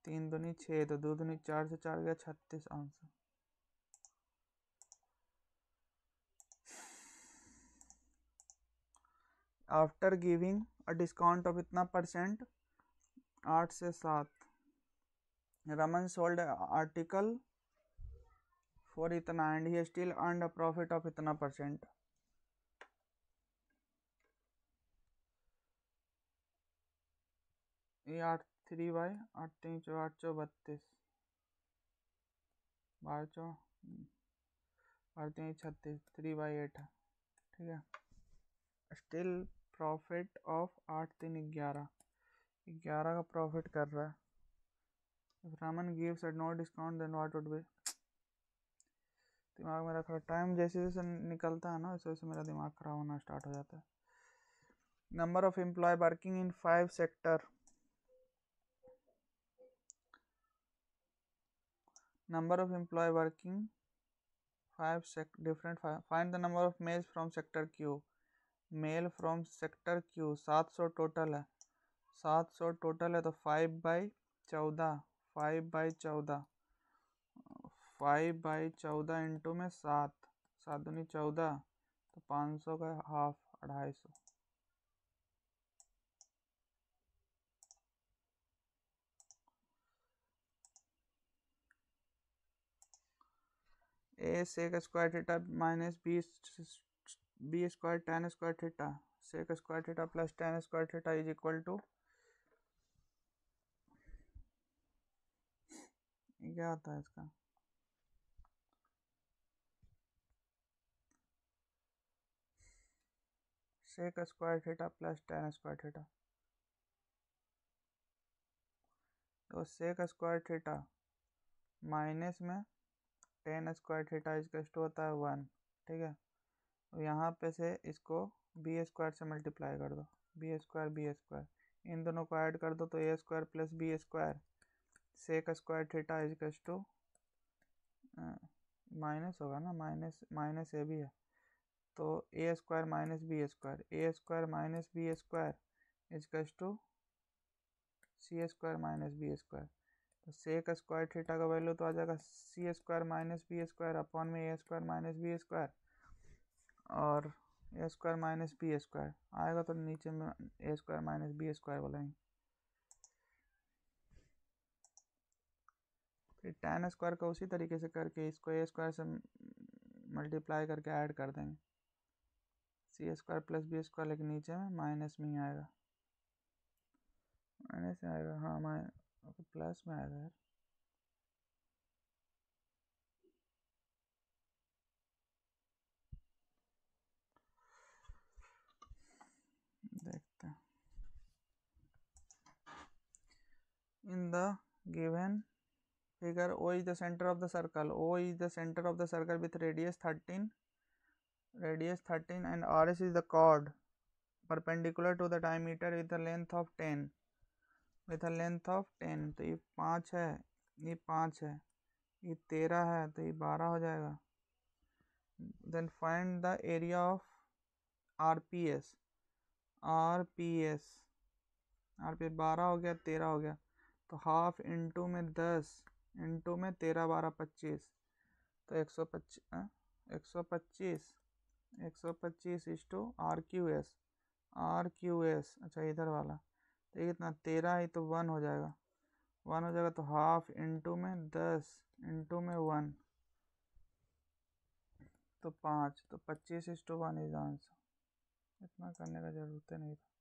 3 दूनी 6, तो 2 दूनी 4 से 4 गया 36 answer. After giving a discount of इतना परसेंट, 8 से 7, रमन सोल्ड आर्टिकल फॉर इतना and he still earned a profit of इतना परसेंट। ये 8 3 बाई 8 3 4 8 4 32, 12 4 36, 3/8 है, ठीक है। स्टिल प्रॉफिट ऑफ 8 3 11, 11 का प्रॉफिट कर रहा है। If Raman gives at no discount then what would be, दिमाग मेरा थोड़ा टाइम जैसे जैसे निकलता है ना वैसे वैसे मेरा दिमाग खराब होना स्टार्ट हो जाता है। Number of employee working in 5 sector, number of employee working 5 different 5, find the number of males from sector Q, male from sector Q 700 total है, 700 टोटल है, तो 5/14, 5/14, 5/14 इंटू में 7, 7 दूनी 14, तो 500 का half 250। A sec square theta minus B square tan square theta, sec square theta plus tan square theta is equal to, क्या होता है इसका, sec square theta plus tan square theta, तो सेक स्क्वायर थीटा माइनस में tan square theta इसका होता है 1, ठीक है। तो यहाँ पे से इसको बी स्क्वायर से मल्टीप्लाई कर दो, बी स्क्वायर, इन दोनों को ऐड कर दो, तो A square plus B square sec square theta is to minus होगा ना, माइनस ए भी है, तो A square minus B square, A square minus B square is to C square minus B square, तो sec square theta का value तो आ जाएगा C square minus B square upon में A square minus B square, और A square minus B square आएगा तो नीचे में A square minus B square वाला ही। फिर tan स्क्वायर का उसी तरीके से करके इसको ए स्क्वायर से मल्टीप्लाई करके ऐड कर देंगे, सी स्क्वायर प्लस बी स्क्वायर, लेकिन नीचे में माइनस में ही आएगा, माइनस में आएगा, हाँ प्लस में आएगा यार। देखते हैं in the given figure O is the center of the circle. O is the center of the circle with radius 13 and RS is the chord perpendicular to the diameter with a length of 10 तो ये 5 है, ये 5 है, ये 13 है, तो ये 12 हो जाएगा। then find the area of RPS 12 हो गया, 13 हो गया, तो हाफ इंटू में 10 इंटू में 13 12 25, तो 125 इस टू RQS, अच्छा इधर वाला, तो ये कितना 13 है, तो 1 हो जाएगा, तो हाफ इंटू में 10 इंटू में 1, तो 5, तो 25:1 इज आंसर। इतना करने का जरूरत नहीं था।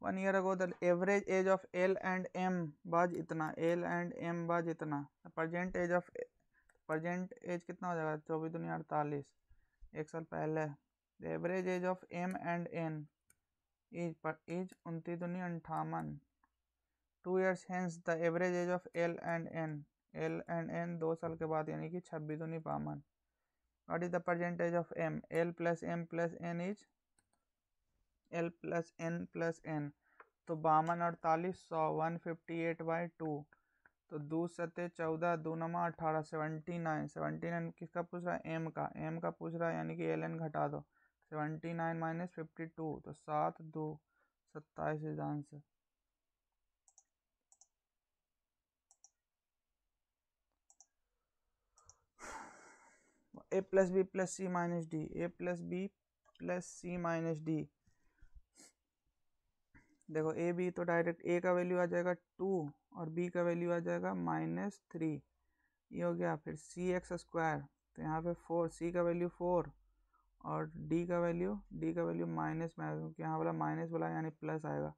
One year ago, the average age of L and M was इतना, present age कितना हो जाएगा, 24 दूनी 48, एक साल पहले। The average age of M and N is 29 दूनी 58, 2 years hence the average age of L and N 2 साल के बाद यानी कि 26 दूनी 52। What is the percentage of M? L plus M plus N is L plus N plus N, तो 52 48 100 158/2, तो 2 7 14 2 9 18 79 किसका पूछ रहा है, M का पूछ रहा है, यानी कि LN घटा दो, 79 माइनस 52, तो 7 2 27 is answer. A plus B plus C minus D, A plus B plus C minus D, देखो ए बी तो डायरेक्ट ए का वैल्यू आ जाएगा 2 और बी का वैल्यू आ जाएगा -3, ये हो गया। फिर सी एक्स स्क्वायर, तो यहाँ पे 4, सी का वैल्यू 4 और डी का वैल्यू माइनस में आएगा, क्योंकि यहाँ वाला माइनस वाला यानी प्लस आएगा,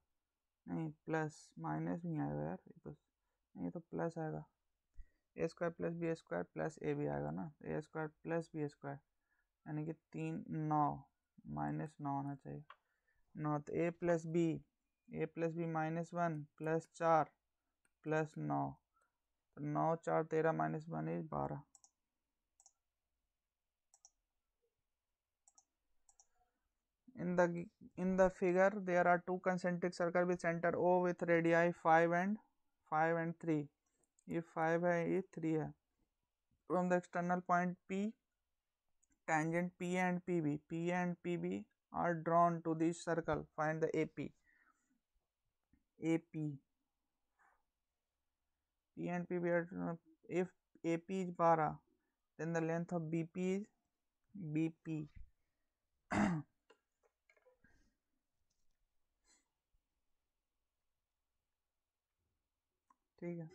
नहीं प्लस माइनस नहीं आएगा यार, ये तो प्लस आएगा। A square plus B square plus A B आएगा ना, A square plus B square यानी कि 3 9 -9 होना चाहिए, 9, तो A plus B -1 plus 4 plus 9, तो 9 4 13 -1 is 12। In the figure there are 2 concentric circles with center O with radii 5 and 3, ये 5 है, ये 3 है। From the external point P, tangent PA and PB are drawn to this circle, find the AP P and PB are, if AP is 12, then the length of BP is BP। ठीक है,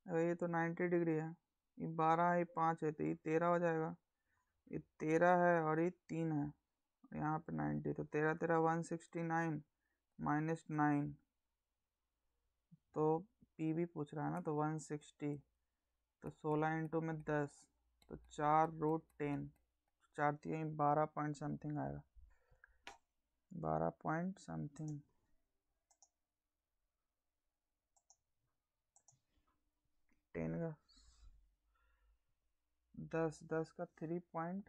अगर ये तो 90 degree है, ये 12 है, 5 है, तो ये 13 हो जाएगा, ये 13 है और ये 3 है, यहाँ पे 90, तो 13 13 169 -9, तो पी भी पूछ रहा है ना, तो 160, तो 16 इंटू में 10, तो 4√10, 4 3 12 पॉइंट समथिंग आएगा, 12 पॉइंट समथिंग। 10 का 10 का 3.1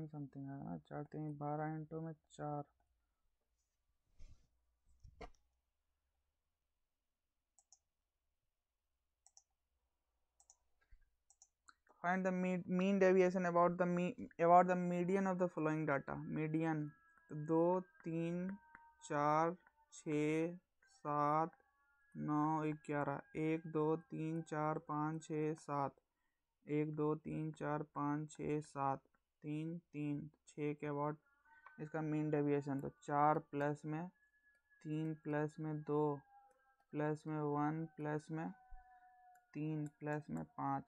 समथिंग आएगा ना, 4 3 12 इंटू में 4, Find the mean deviation about the median of the following data. Median 2 3 4 6 7 9 11 1 2 3 4 5 6 7 1 2 3 4 5 6 7 3 3 6 के अबाउट इसका मीन डेविएशन। तो 4 प्लस में 3 प्लस में 2 प्लस में 1 प्लस में 3 प्लस में 5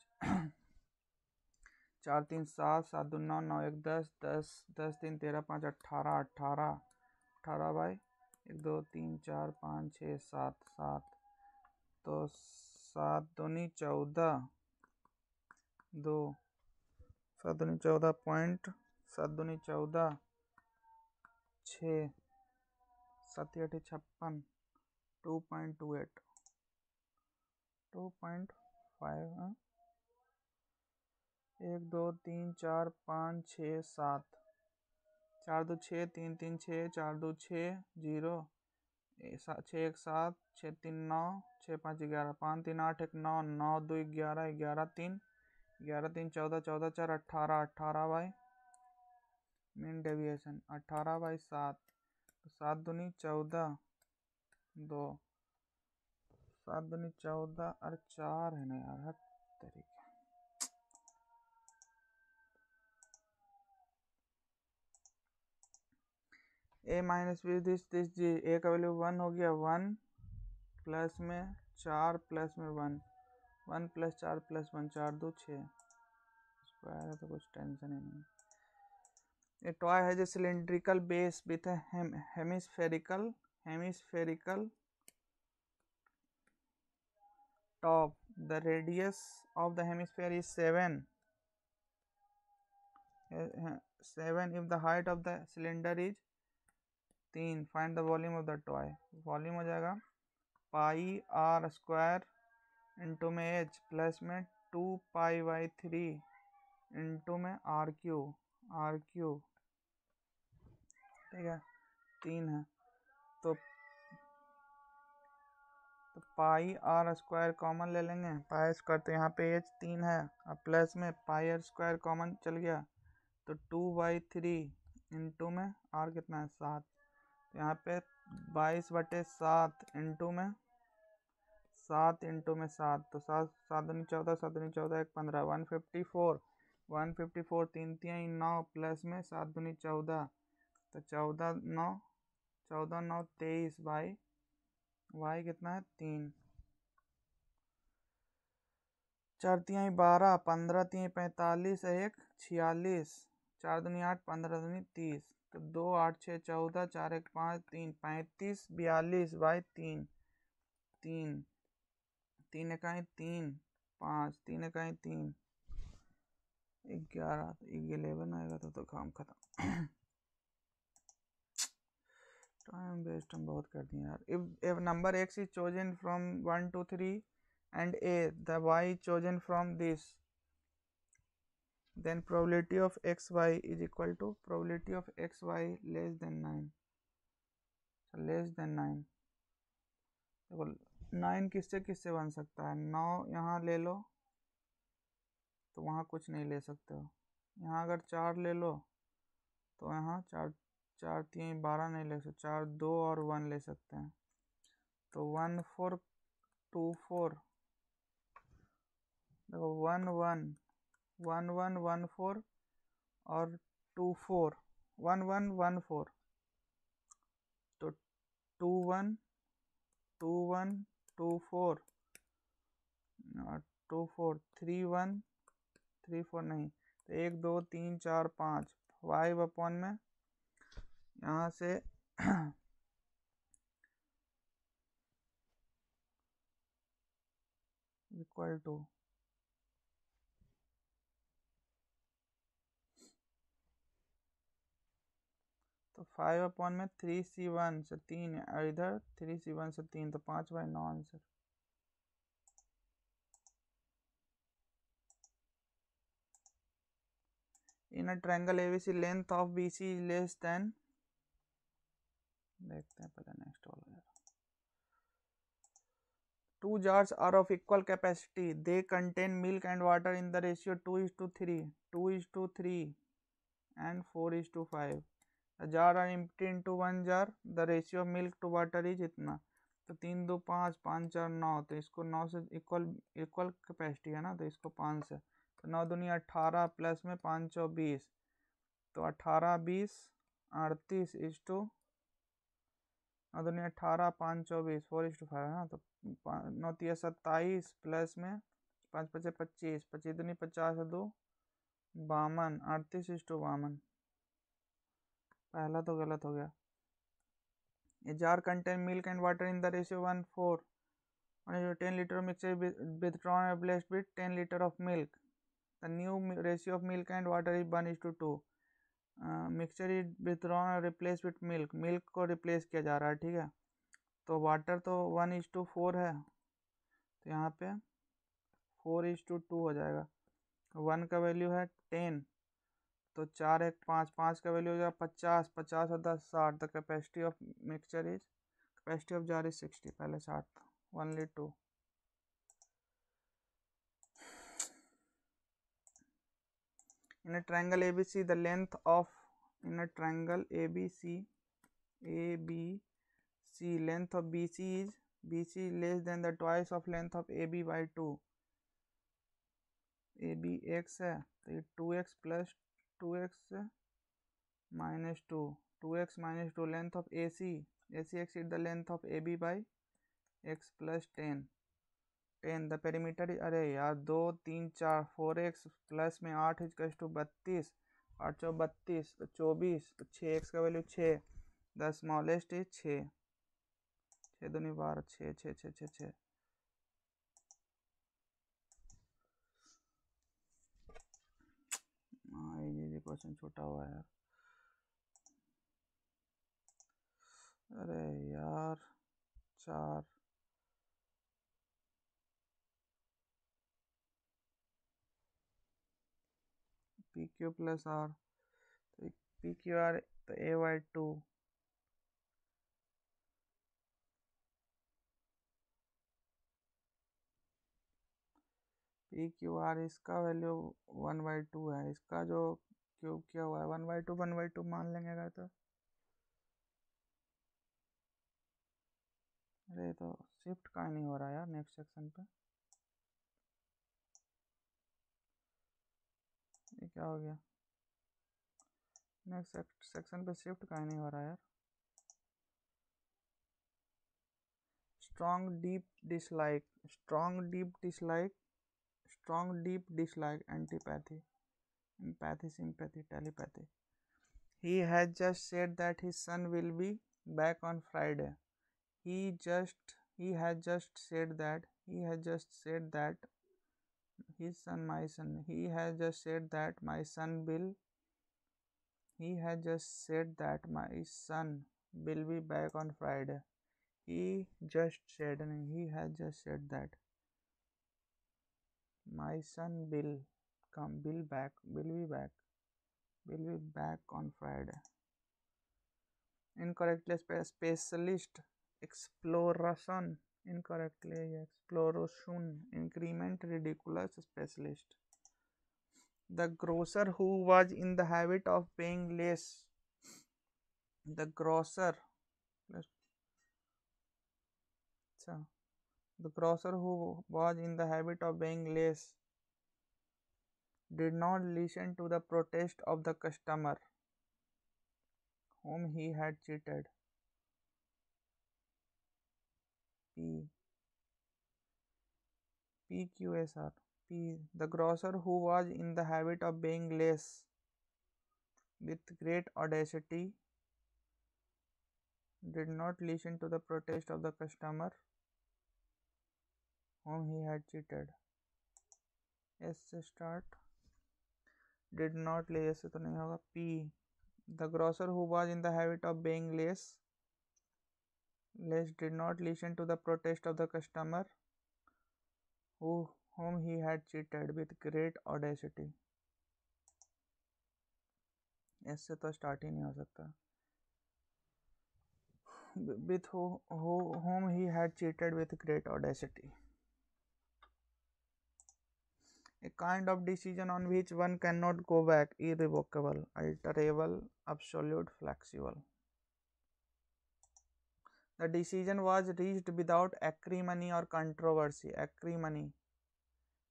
4 3 7 7 2 9 9 1 10 10 10 3 13 5 18 18 18 बाई 1 2 3 4 5 6 7 7 तो 7 दूनी 14 2 7 दूनी 14 पॉइंट 7 दूनी 14 6 7 8 56 2.28 2.5 1 2 3 4 5 6 7 4 2 6 3 3 6 4 2 6 0 6 1 7 6 3 9 6 5 11 5 3 8 1 9 9 2 11 11 3 11 3 14 14 4 18 18 बाई मीन डेविएशन 18 बाई 7 तो 7 दूनी 14 2 7 दूनी 14 अरे 4 है ना यार हर तरीके। a माइनस बी दिस जी a का वैल्यू 1 हो गया 1 प्लस में 4 प्लस में 1 1 प्लस 4 प्लस 1 4 2 6 स्क्वायर है तो कुछ टेंशन ही नहीं। A toy has a cylindrical base with a hemispherical top. The radius of the hemisphere is 7. 7 if the height of the cylinder is 3. Find the volume of the toy. Volume हो जाएगा पाई r square into में h plus में 2 pi by 3 into में r Q ठीक है 3 है तो पाई are square common ले लेंगे पाई स्क्वायर तो यहाँ पे एच 3 है अब प्लस में पाई आर स्क्वायर कॉमन चल गया तो 2/3 इंटू में आर कितना है 7 तो यहाँ पे 22/7 इंटू में 7 इंटू में 7 तो 7 7 दूनी 14 7 दूनी 14 1 15 154 3 3 9 प्लस में 7 दूनी 14 तो 14 9 23 बाई वाई कितना है 3 4 3 12 15 3 45 1 46 4 दूनी 8 15 दूनी 30 तो 2 8 6 14 4 1 5 3 35 42 बाई 3 3 3 इकाई 3 5 3 इकाई 3 11 तो 11 आएगा तो काम खत्म। टाइम वेस्ट हम बहुत कर दिए यार। if number x is chosen from 1 to 3 and a the y chosen from this then probability of xy is equal to probability of xy less than 9 so less than 9 देखो 9 किससे बन सकता है 9 यहाँ ले लो तो वहाँ कुछ नहीं ले सकते हो यहाँ अगर 4 ले लो तो यहाँ 4 4 3 12 नहीं ले सकते 4 2 और 1 ले सकते हैं तो 1 4 2 4 देखो 1 1 1 1 1 4 और 2 4 1 1 1 4 तो 2 1 2 1 2 4 2 4 3 1 3 4 नहीं तो 1 2 3 4 5 5 अपॉन में यहाँ से इक्वल टू तो 5 अपॉन में 3c1 से 3 है और इधर 3c1 से 3 तो 5/9 answer. In a triangle ABC length of BC is less than देखते हैं पहले नेक्स्ट वाला यार 2 jars are of equal capacity. They contain milk and water in the ratio 2:3, 2:3 and 4:5. The jar are empty into one jar. The ratio of milk to water is इतना, तो 3 2 5 5 4 9, तो इसको 9 से इक्वल कैपेसिटी है ना, तो इसको 5 से, तो 9 दूनी 18 प्लस में 5 20, तो 18 20 38 इज टू 9 दूनी 18 5 24 4:5 है ना, तो 9 3 27 प्लस में 5 5 25 25 दूनी 50 2 52 38 इज टू 52। पहला तो गलत हो गया। A jar contain milk and water in the ratio 1:4. 10 liter of mixture withdrawn and replaced with 10 liter of milk. The new ratio of milk and water is 1:2. Mixture is withdrawn और replaced with milk. Milk को replace किया जा रहा है, ठीक है। तो water तो 1:4 है, तो यहाँ पे 4:2 हो जाएगा। 1 का वैल्यू है 10, तो 4 1 5 5 का वैल्यू हो जाएगा 50 50 और 10 60। The capacity of mixture is capacity of jar is 60, पहले 60 था। 1 lead 2। In a triangle ABC, the length of length of BC is less than the twice of length of AB by 2. AB x है, तो ये 2x plus 2x minus 2, 2x minus 2 length of AC exceed the length of AB by x plus 10. The perimeter, अरे यार 2 3 4 4x plus में 8 is to 32, 8 चौ 32, तो 24, तो 6x का वैल्यू 6, द स्मॉलेस्ट इज 6, 6 दूनी 12 6 6 6 6 6। हाँ ये क्वेश्चन छोटा हुआ है यार, अरे यार 4 पी क्यू प्लस आर, तो पी क्यू आर तो ए वाई 2, पी क्यू आर इसका वैल्यू 1/2 है, इसका जो क्यूब किया हुआ है 1/2 मान लेंगे अगर तो। अरे तो शिफ्ट का नहीं हो रहा यार नेक्स्ट सेक्शन पे, ये क्या हो गया, नेक्स्ट सेक्शन पे शिफ्ट का नहीं हो रहा यार। Strong deep dislike, antipathy, empathy, sympathy, telepathy. He has just said that his son will be back on Friday. He has just said that his son, my son. He has just said that my son will be back on Friday. He has just said that my son will be back on Friday. Incorrectly, specialist, exploration, incorrectly, exploration, increment, ridiculous, specialist. The grocer who was in the habit of paying less, the grocer who was in the habit of paying less did not listen to the protest of the customer whom he had cheated. PQSR. P. The grocer who was in the habit of paying less with great audacity did not listen to the protest of the customer whom he had cheated. S से start, did not listen, ऐसे तो नहीं होगा। P. The grocer who was in the habit of paying less did not listen to the protest of the customer whom he had cheated with great audacity. ऐसे तो start ही नहीं हो सकता। with whom he had cheated with great audacity. A kind of decision on which one cannot go back, irrevocable, alterable, absolute, flexible. The decision was reached without acrimony or controversy. Acrimony,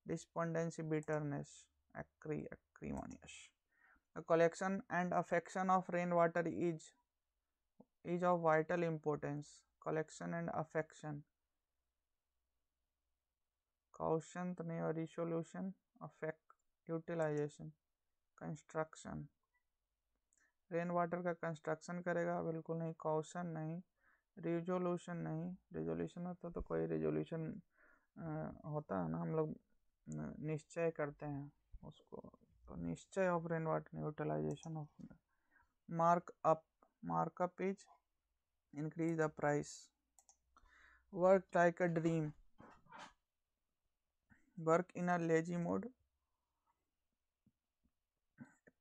despondency, bitterness, acrimonious. The collection and affection of rainwater is of vital importance. Collection and affection. Caution, resolution, affect, utilization, construction. Rain water का construction करेगा, बिल्कुल नहीं. Caution नहीं. Resolution नहीं. Resolution होता तो कोई resolution होता है ना, हम लोग निश्चय करते हैं उसको, तो निश्चय of rain water, utilization of. Markup is increase the price. Work like a dream. Work in a lazy mode.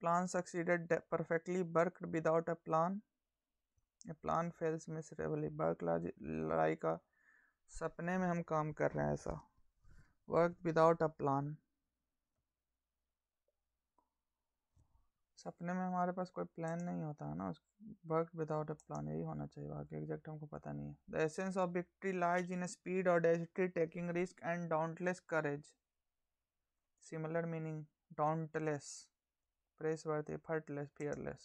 Plan succeeded perfectly. Worked without a plan. A plan fails miserably. Work like a सपने में हम काम कर रहे हैं ऐसा. Work without a plan. सपने में हमारे पास कोई प्लान नहीं होता है ना. वर्क विदाउट अ प्लान यही होना चाहिए, बाकी एग्जैक्ट हमको पता नहीं है. The essence of victory lies in speed, audacity, taking risk and dauntless courage. Similar meaning, dauntless, praiseworthy, effortless, fearless.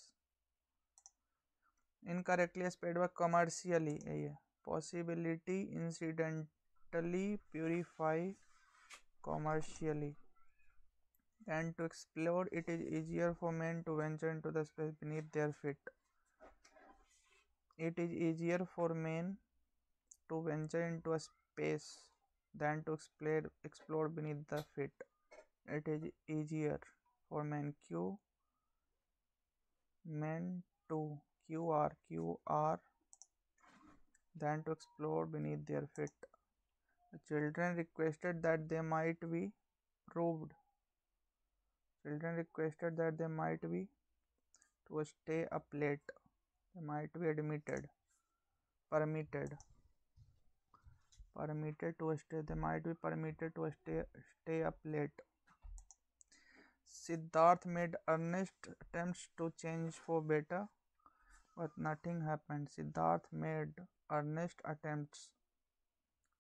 Incorrectly spelled by commercially, यही है. Possibility, incidentally, purify, commercially. And to explore, it is easier for men to venture into the space beneath their feet. It is easier for men to venture into a space than to explore beneath the feet. It is easier for men QR than to explore beneath their feet. The children requested that they might be proved. Children requested that they might be to stay up late. They might be permitted to stay. They might be permitted to stay up late. Siddharth made earnest attempts to change for better, but nothing happened. Siddharth made earnest attempts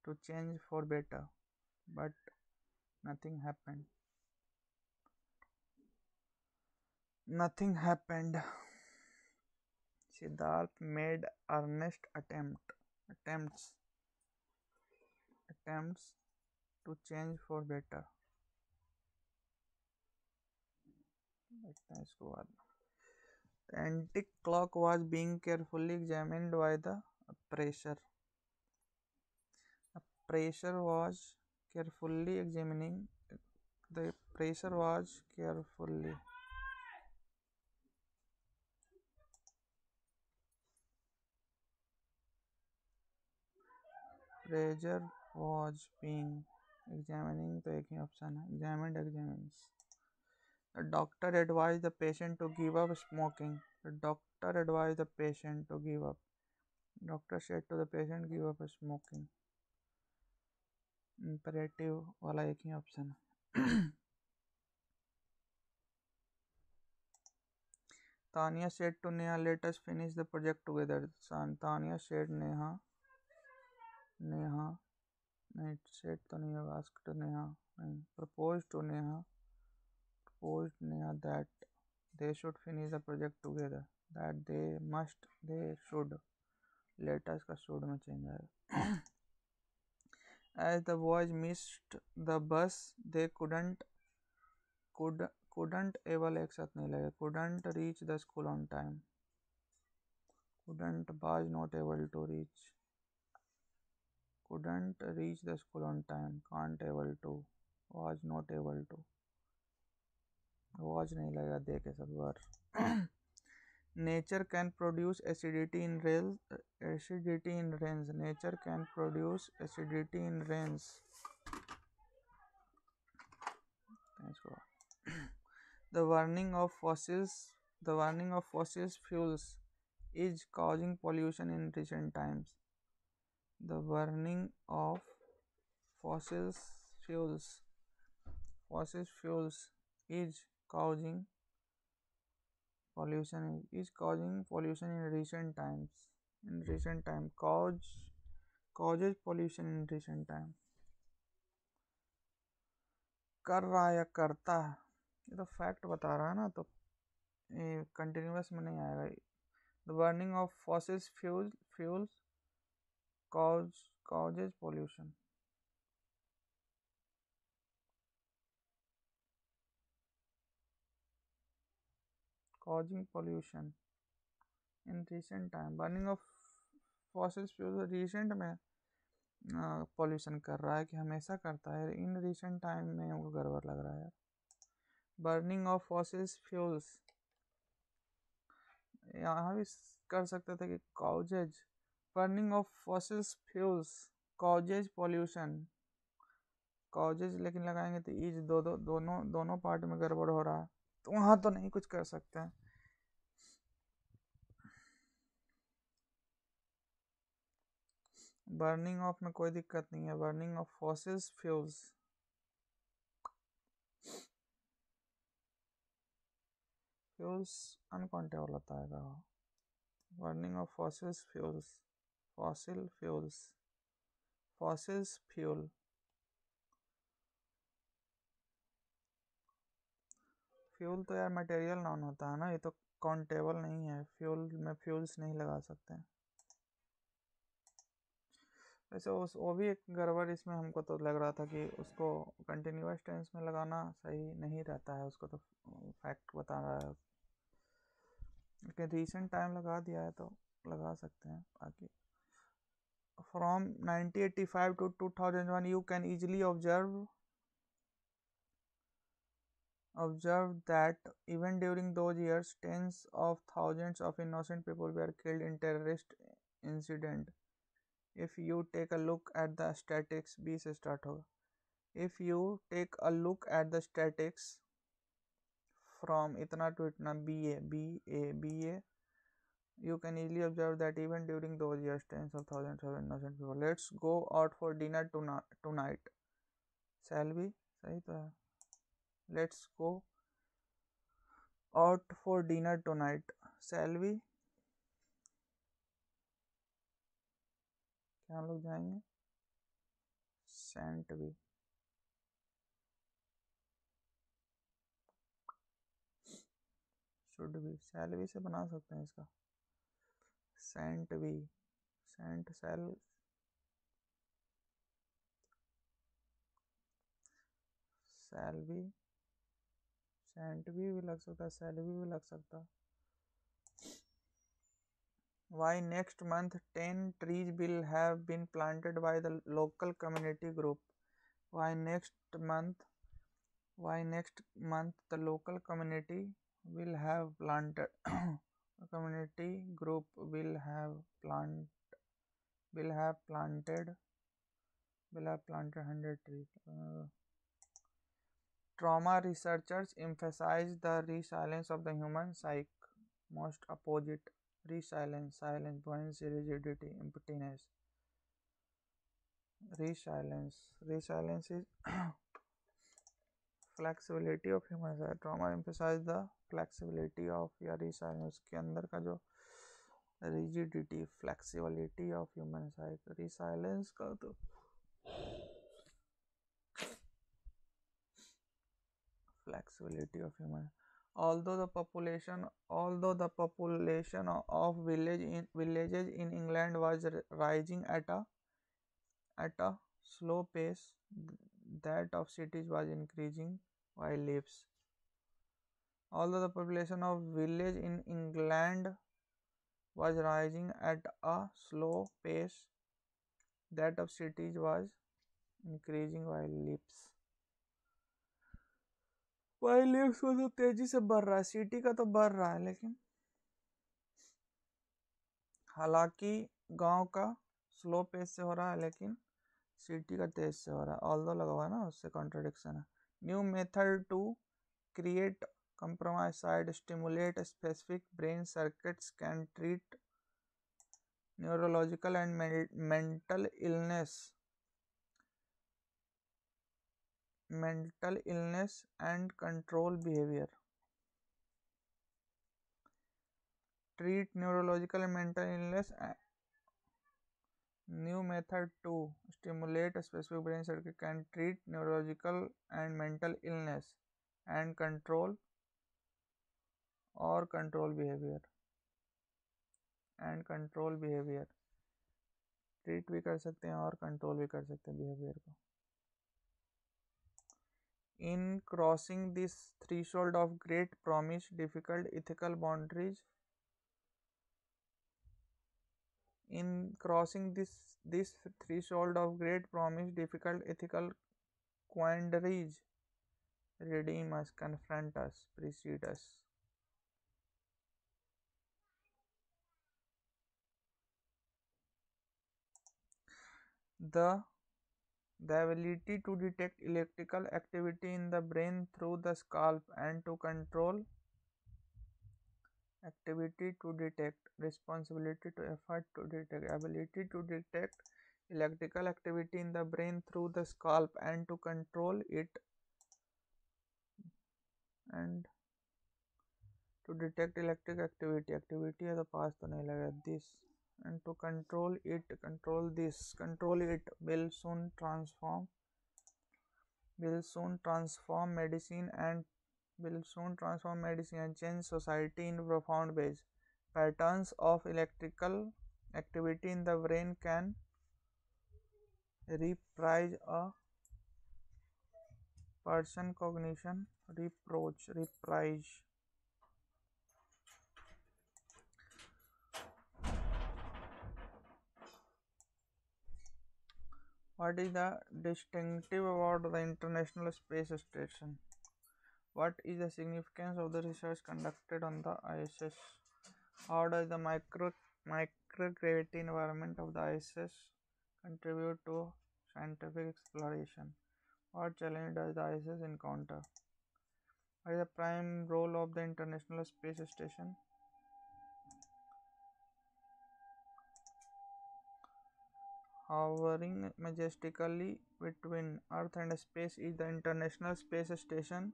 to change for better, but nothing happened. Nothing happened. Siddharth made earnest attempts to change for better. देखते हैं इसको बाद. The antique clock was being carefully examined by the appraiser. Appraiser was carefully examining. The appraiser was carefully. Appraiser was being examining, तो एक ही option है. Examined, examines. The doctor advised the patient to give up smoking. The doctor advised the patient to give up. Doctor said to the patient, give up smoking. Imperative वाला एक ही option है. Tanya said to Neha, let us finish the project together. Tanya said Neha, नहीं said तो नहीं होगा, asked Neha, नहीं, proposed Neha that they should finish the project together. That they should. Let us का should में change आएगा. As the boys missed the bus, they couldn't able एक साथ नहीं लगे. Couldn't reach the school on time. Couldn't was not able to reach. Couldn't reach the school on time. Can't able to. Was not able to. Was नहीं लगेगा, दे के सब बार. Nature can produce acidity in rains. Nature can produce acidity in rains. The burning of fossil fuels is causing pollution in recent times. The burning of fossil fuels fossil fuels is causing pollution in recent times. Causes pollution in recent time. कर रहा है या करता है, ये तो fact बता रहा है ना, तो ये कंटिन्यूअस में नहीं आएगा. The burning of fossil fuels causes pollution. Causing pollution in recent time. Burning of fossil fuels recent में पॉल्यूशन कर रहा है कि हमेशा करता है, इन रिसेंट टाइम में हमको गड़बड़ लग रहा है. बर्निंग ऑफ फॉसिल फ्यूल्स, यहाँ भी कर सकते थे कि causes. Burning of fossil fuels causes pollution. Causes लेकिन लगाएंगे तो इज दोनों पार्ट में गड़बड़ हो रहा है, तो वहाँ तो नहीं कुछ कर सकते हैं. बर्निंग ऑफ में कोई दिक्कत नहीं है. Burning of fossil fuels uncountable होता है. Burning of fossil fuel fuel तो यार मटेरियल नाउन होता है ना, ये तो काउंटेबल नहीं है. फ्यूल में फ्यूल्स नहीं लगा सकते. वैसे वो भी एक गड़बड़ इसमें हमको तो लग रहा था कि उसको कंटिन्यूअस टेंस में लगाना सही नहीं रहता है, उसको तो फैक्ट बता रहा है, लेकिन रिसेंट टाइम लगा दिया है तो लगा सकते हैं. बाकी from 1985 to 2001 you can easily observe that even during those years tens of thousands of innocent people were killed in terrorist incident. If you take a look at the statistics, B से start होगा. If you take a look at the statistics from इतना to इतना BA, you can easily observe that even during those years tens of thousands of innocent people. Let's go out for dinner tonight. Shall we? सही तो है. Let's go out for dinner tonight. Shall we? क्या हम लोग जाएंगे? Shan't we? Should we? Shall we से बना सकते हैं इसका. Shan't we? Shall we? Shan't we भी लग सकता है, shall we भी लग सकता है. Why next month 10 trees will have been planted by the local community group. Why next month the local community will have planted the community group will have planted 100 trees. Trauma researchers emphasize the resilience of the human psyche. Most opposite resilience, silence, buoyancy, rigidity, emptiness. Resilience is flexibility of human psyche. Trauma emphasize the flexibility of या resilience के अंदर का जो rigidity, flexibility of human psyche. Resilience का तो flexibility of human. Although the population of villages in England was rising at a slow pace, that of cities was increasing while lives. Although the population of village in England was rising at a slow pace, that of cities was increasing while lives. while lives को तो तेजी से बढ़ रहा है, city का तो बढ़ रहा है, लेकिन हालांकि गांव का स्लो पेस से हो रहा है, लेकिन सिटी का तेज से हो रहा है. ऑल्दो लगा हुआ है ना, उससे कॉन्ट्रडिक्शन है. New method to create compromise side stimulate specific brain circuits can treat neurological and mental illness and control behavior. Treat neurological and mental illness. New method to stimulate a specific brain circuit can treat neurological and mental illness and control behavior. Treat भी कर सकते हैं और control भी कर सकते हैं behaviour को. In crossing this threshold of great promise, difficult ethical boundaries. In crossing this threshold of great promise, difficult ethical quandaries redeem us, confront us, precede us. The ability to detect electrical activity in the brain through the scalp and to control activity to detect, responsibility to effort to detect, ability to detect electrical activity in the brain through the scalp and to control it, and to detect electric activity है तो पास तो नहीं लगा this, and to control it will soon transform medicine and change society in profound ways. Patterns of electrical activity in the brain can reprise a person cognition. Reprise. What is the distinctive about the International Space Station? What is the significance of the research conducted on the ISS? How does the microgravity environment of the ISS contribute to scientific exploration? What challenge does the ISS encounter? What is the prime role of the International Space Station? Hovering majestically between Earth and space is the International Space Station,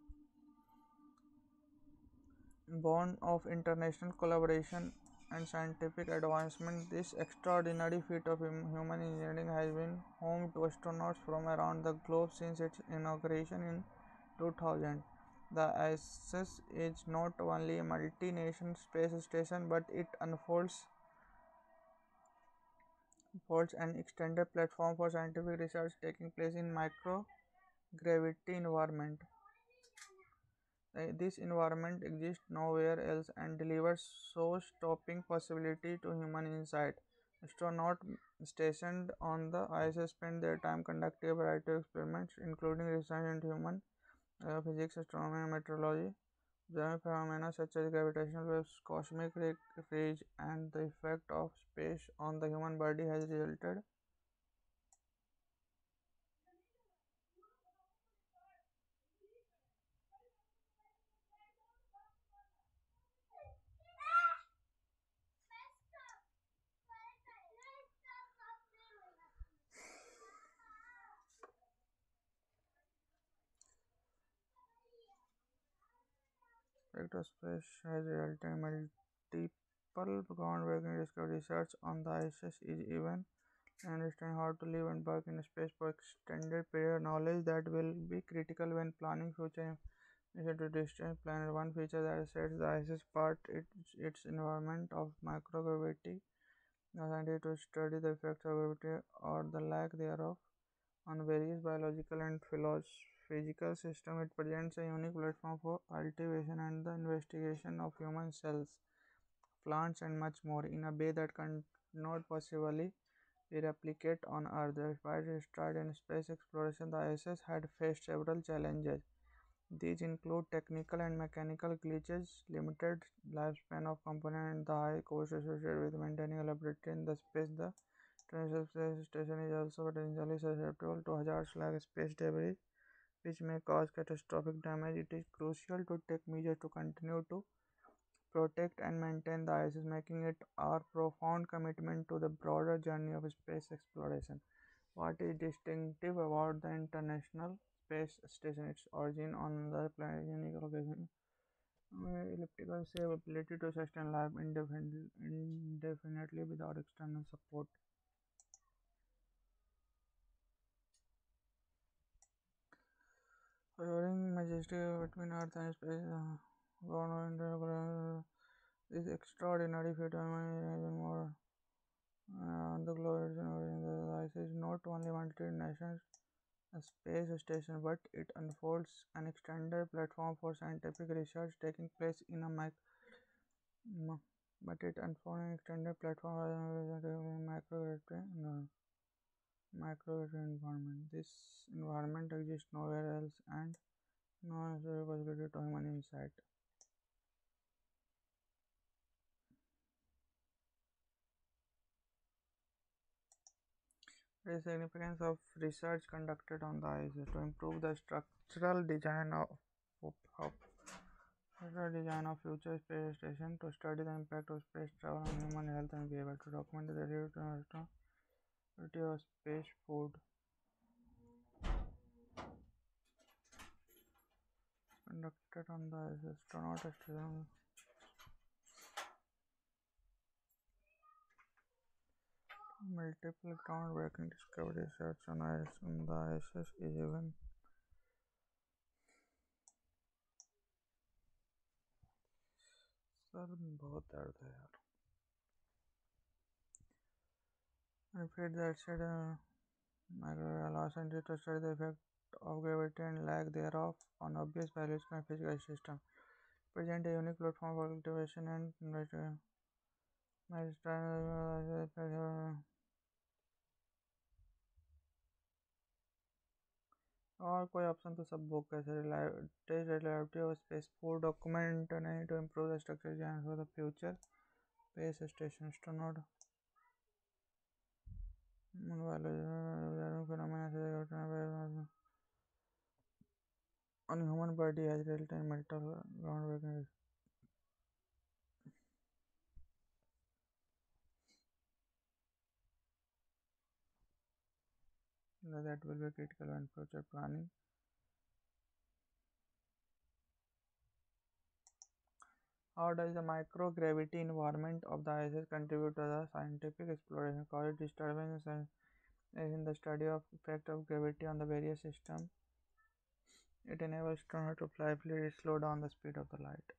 born of international collaboration and scientific advancement. This extraordinary feat of human engineering has been home to astronauts from around the globe since its inauguration in 2000. The ISS is not only a multi-nation space station, but it unfolds an extended platform for scientific research taking place in microgravity environment. This environment exists nowhere else and delivers show-stopping possibility to human insight. Astronauts stationed on the ISS spend their time conducting a variety of experiments, including research into human physics, astronomy, and meteorology. Observing phenomena such as gravitational waves, cosmic rays, and the effect of space on the human body has resulted in multiple groundbreaking discoveries. Research on the ISS is even understand how to live and work in space for extended period, knowledge that will be critical when planning future mission to distant planet. One feature that sets the ISS apart is its environment of microgravity. The scientists to study the effects of gravity or the lack thereof on various biological and physical systems. It presents a unique platform for cultivation and the investigation of human cells, plants, and much more in a way that cannot possibly be replicated on Earth. Despite its start in space exploration, the ISS had faced several challenges. These include technical and mechanical glitches, limited lifespan of components, and the high cost associated with maintaining a laboratory in the space. The International Space Station is also potentially susceptible to hazards like space debris, which may cause catastrophic damage. It is crucial to take measures to continue to protect and maintain the ISS, making it our profound commitment to the broader journey of space exploration. What is distinctive about the International Space Station? Its origin on the planet's unique location, elliptical shape, ability to sustain life indefinitely without external support. Hovering majesty between Earth and space, this extraordinary feat even more on the globe. The ISS is not only multinational space station, but it unfolds an extended platform for scientific research taking place in a but it unfolds an extended platform microgravity environment. This environment exists nowhere else and no possibility to human insight. The significance of research conducted on the ISS to improve the structural design of future space station, to study the impact of space travel on human health and behavior, to document the reality of space food conducted on the ISS, astronaut station. Multiple groundbreaking discovery research on the ISS is even sir बहुत दर्द है यार. Repeat that said, allows scientists to study the effect of gravity and lack thereof on obvious biological and physical systems. Present a unique platform for cultivation and और कोई option तो सब book कैसे test reliability of space food document नहीं to improve the structure for the future space station astronaut on human body as real-time mental groundbreaking that will be critical when future planning. How does the microgravity environment of the ISS contribute to the scientific exploration? Cause disturbance in the study of effect of gravity on the various systems. It enables astronaut to flyably slow down the speed of the light.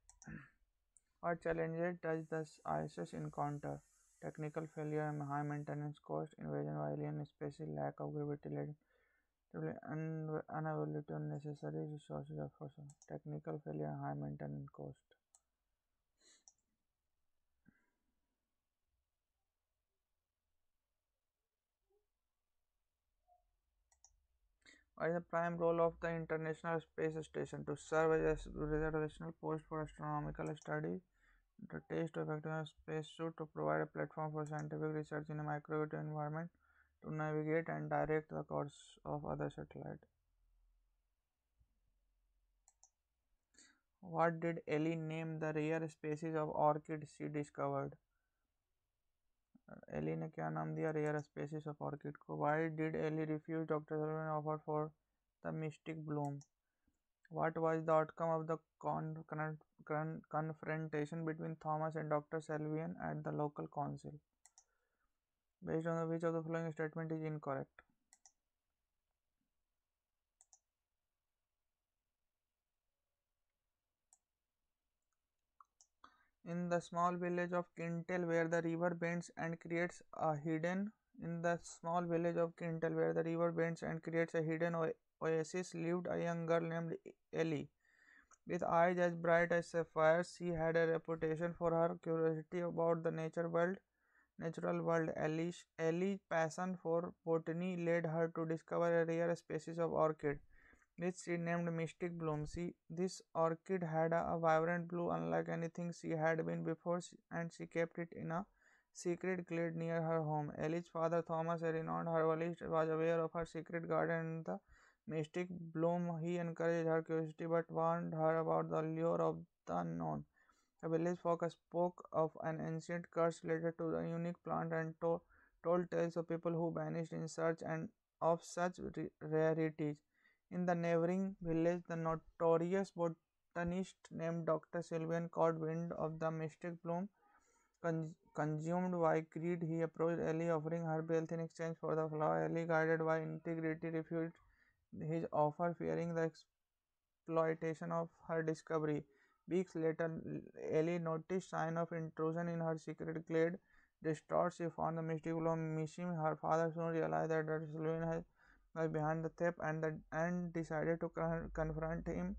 What challenges does the ISS encounter? Technical failure and high maintenance cost, invasion of alien species, lack of gravity leading to unavailability of necessary resources of force. Technical failure and high maintenance cost. What is the prime role of the International Space Station? To serve as a observational post for astronomical study, to test the effectiveness of spacesuit, to provide a platform for scientific research in a microgravity environment, to navigate and direct the course of other satellites. What did Ellie name the rare species of orchid she discovered? Ellie ने क्या नाम दिया rare species of orchid को? Why did Ellie refuse Dr. Sullivan's offer for the mystic bloom? What was the outcome of the confrontation between Thomas and Dr. Sullivan at the local council? Based on which of the following statement is incorrect? In the small village of Kintel, where the river bends and creates a hidden oasis, lived a young girl named Ellie. With eyes as bright as sapphires, she had a reputation for her curiosity about the natural world. Ellie's passion for botany led her to discover a rare species of orchid, which she named Mystic Bloom. This orchid had a vibrant blue unlike anything she had been before, and she kept it in a secret glade near her home. Ellie's father, Thomas, a renowned herbalist, was aware of her secret garden and the Mystic Bloom. He encouraged her curiosity but warned her about the allure of the unknown. The village folk spoke of an ancient curse related to the unique plant and told tales of people who vanished in search and of such rarities. In the neighboring village, the notorious botanist named Dr. Sylvian caught wind of the mystic bloom. Consumed by greed, he approached Ellie, offering her wealth in exchange for the flower. Ellie, guided by integrity, refused his offer, fearing the exploitation of her discovery. Weeks later, Ellie noticed signs of intrusion in her secret glade. Distraught, she found the mystic bloom missing. Her father soon realized that Dr. Sylvian was behind the theft and decided to confront him.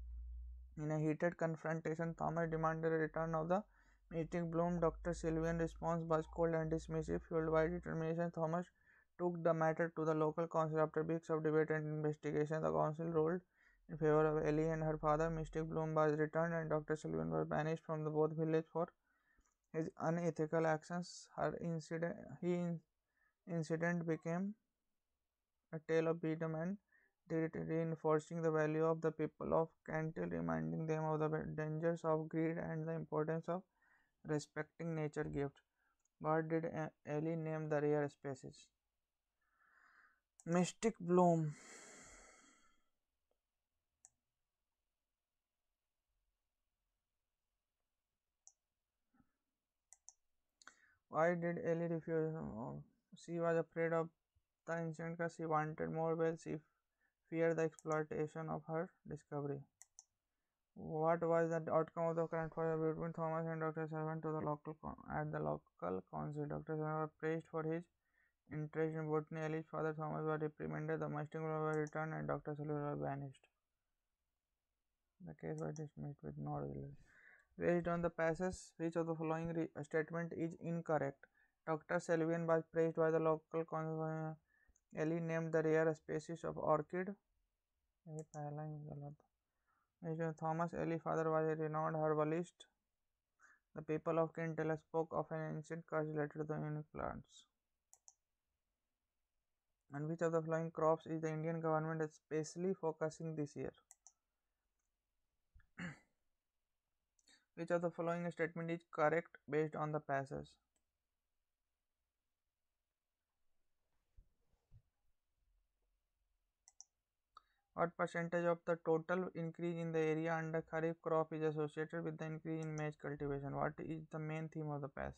In a heated confrontation, Thomas demanded a return of the mystic bloom. Dr. Sylvian's response was cold and dismissive. Fueled by determination, Thomas took the matter to the local council. After weeks of debate and investigation, the council ruled in favor of Ellie and her father. Mystic bloom was returned, and Dr. Sylvian was banished from the both village for his unethical actions. Incident became a tale of freedom and reinforcing the value of the people of Cantil, reminding them of the dangers of greed and the importance of respecting nature gifts. What did Ellie name the rare species? Mystic bloom. Why did Ellie refuse? She was afraid of the incident because she wanted more wealth. She feared the exploitation of her discovery. What was the outcome of the current fire between Thomas and Dr. Servant to the local council? Dr. Servant was praised for his interest in botany. Ellie's father Thomas was reprimanded. The Mustang was returned, and Dr. Sullivan was banished. The case was dismissed with no result. Based on the passage, which of the following statement is incorrect? Dr. Sullivan was praised by the local council. Ellie named the rare species of orchid. Thomas Ellie's father was a renowned herbalist. The people of Kintella spoke of an ancient curse related to the unique plants. And which of the following crops is the Indian government especially focusing this year? Which of the following statement is correct based on the passage? What percentage of the total increase in the area under Kharif crop is associated with the increase in maize cultivation? What is the main theme of the passage?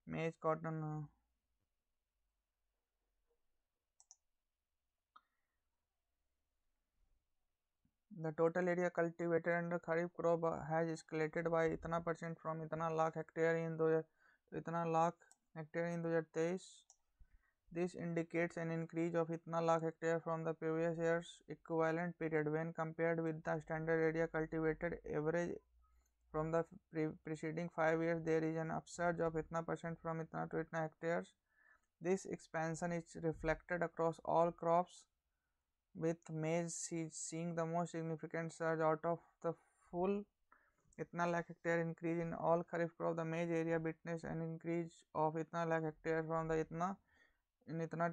Maize, cotton. The total area cultivated under Kharif crop has escalated by इतना % from इतना lakh hectare in 2000 to इतना lakh hectare in 2023. This indicates an increase of इतना lakh hectare from the previous year's equivalent period. When compared with the standard area cultivated average from the preceding 5 years, there is an upsurge of इतना % from इतना to इतना hectares. This expansion is reflected across all crops, with maize seeing the most significant surge out of the full इतना lakh hectare increase in all kharif crop. The maize area witnessed an increase of इतना lakh hectare from the itna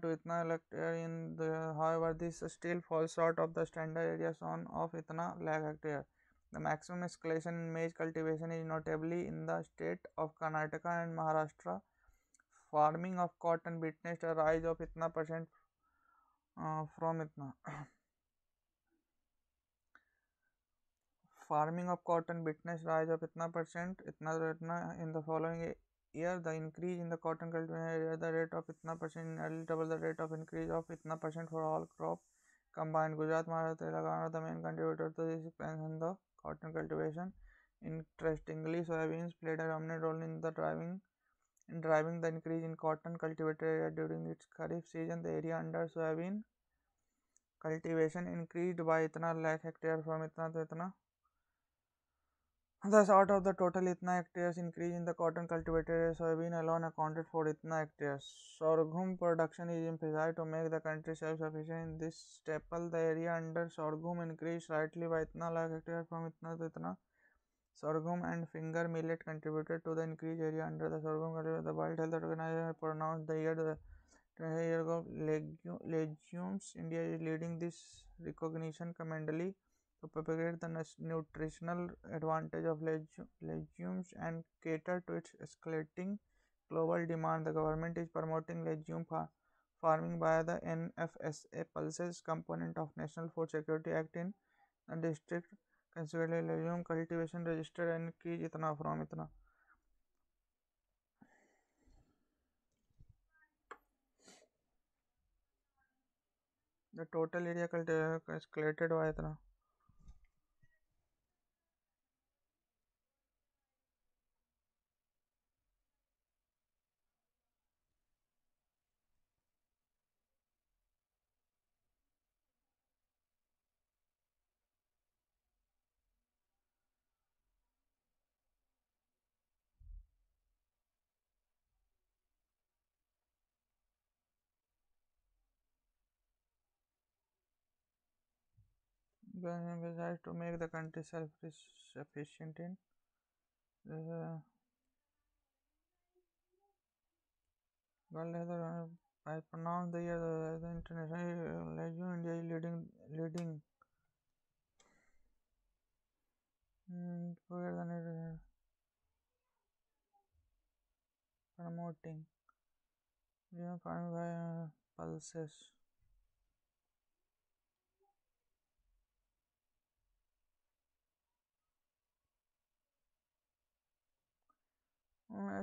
to itna lakh hectare in the. However, this still falls short of the standard area shown of itna lakh hectare. The maximum escalation in maize cultivation is notably in the state of Karnataka and Maharashtra. Farming of cotton witnessed a rise of itna % from itna. Farming of cotton witnessed rise of itna % itna in the following year. The increase in the cotton cultivation area, the rate of itna % nearly double the rate of increase of itna % for all crop combined. Gujarat, Maharashtra, Telangana are the main contributor to this expansion in the cotton cultivation. Interestingly, soybeans played a dominant role in driving the increase in cotton cultivated area during its kharif season. The area under soybean cultivation increased by itna lakh hectare from itna to itna. Thus, out of the total itna hectares increase in the cotton cultivated area, soybean alone accounted for itna hectares. Sorghum production is emphasized to make the country self-sufficient in this staple. The area under sorghum increased slightly by itna lakh hectare from itna to itna. Sorghum and finger millet contributed to the increased area under the sorghum cultivation. The World Health Organization pronounced the year of legumes. India is leading this recognition commendably. to propagate the nutritional advantage of legumes and cater to its escalating global demand. The government is promoting legume farming via the NFSA pulses component of National Food Security Act in the district. Consequently, legume cultivation registered and increase itna from itna. The total area calculated हुआ इतना. Besides to make the country self-sufficient in I pronounce the year the international legume India is leading promoting farming by pulses.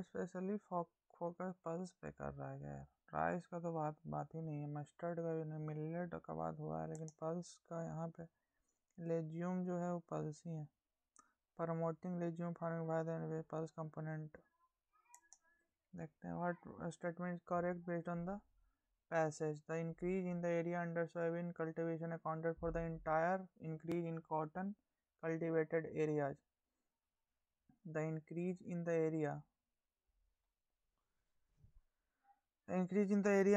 Specially focus pulse पे कर रहा है यार. Rice का तो बात ही नहीं है, मस्टर्ड का भी नहीं, मिलेट का बात हुआ है, लेकिन पल्स का यहाँ पे लेज्यूम जो है वो पल्स ही है. Promoting legume farming by the pulse component. देखते हैं what statement correct based on the passage. The increase in the area under soybean cultivation accounted for the entire increase in cotton cultivated areas. The increase in the area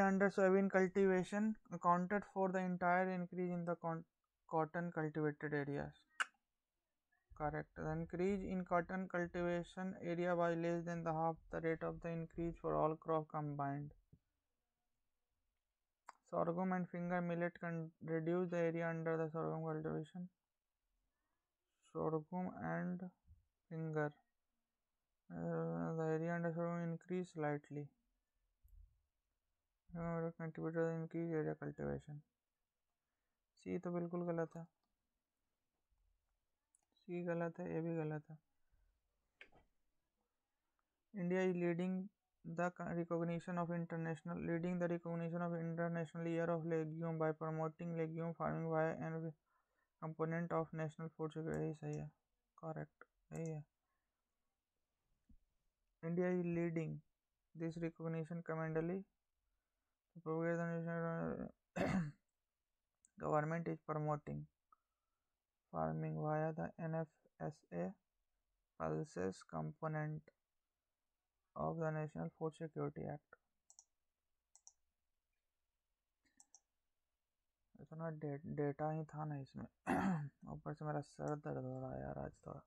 under soybean cultivation accounted for the entire increase in the cotton cultivated areas. Correct. The increase in cotton cultivation area was less than the half the rate of the increase for all crop combined. Sorghum and finger millet can reduce the area under the sorghum cultivation. Sorghum and finger the area under sorghum increase slightly. Contributed increase area cultivation. सी तो बिल्कुल गलत है, सी गलत है, ए भी गलत है. India is leading the recognition of international year of legume by promoting legume farming via an component of national food security. यही सही है, correct, यही है. India is leading this recognition commendably. Government is promoting farming via the NFSA pulses component of the National Food Security Act. इतना data ही था ना इसमें, ऊपर से मेरा सर दर्द हो रहा है यार आज थोड़ा.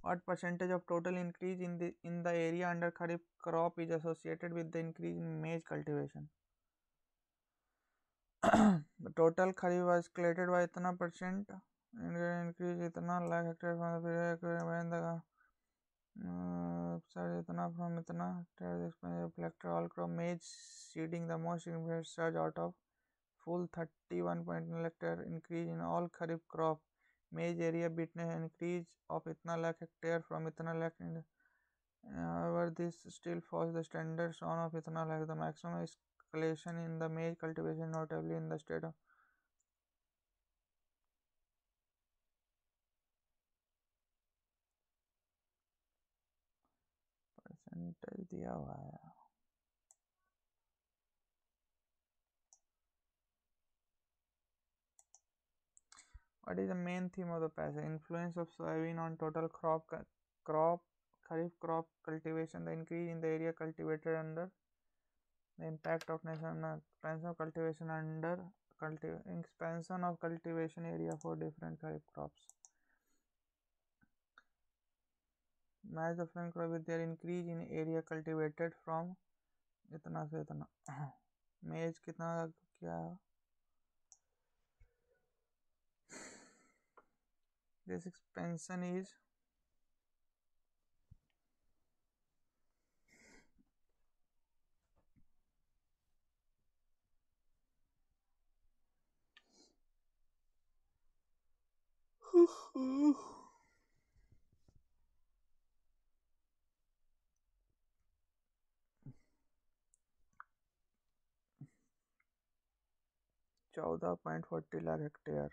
What percentage of total increase in the area under kharif crop is associated with the increase in maize cultivation? The total kharif was calculated by इतना percent increase इतना lakh hectare from the इतना from इतना hectare all crop maize seeding the most significant surge out of full 31.9 hectare increase in all kharif crop. Maize area witnessed an increase of itna lakh hectare from itna lakh. However, this still falls the standard shown of itna lakh. The maximum escalation in the maize cultivation, notably in the state of percentage दिया हुआ है. What is the main theme of the passage? Influence of soybean on total kharif crop cultivation, the increase in the area cultivated under, the impact of national expansion of cultivation under expansion of cultivation area for different kharif crops. Match the following crop with their increase in area cultivated from इतना से इतना. मेज कितना क्या This expansion is $14.40 lakh hectare,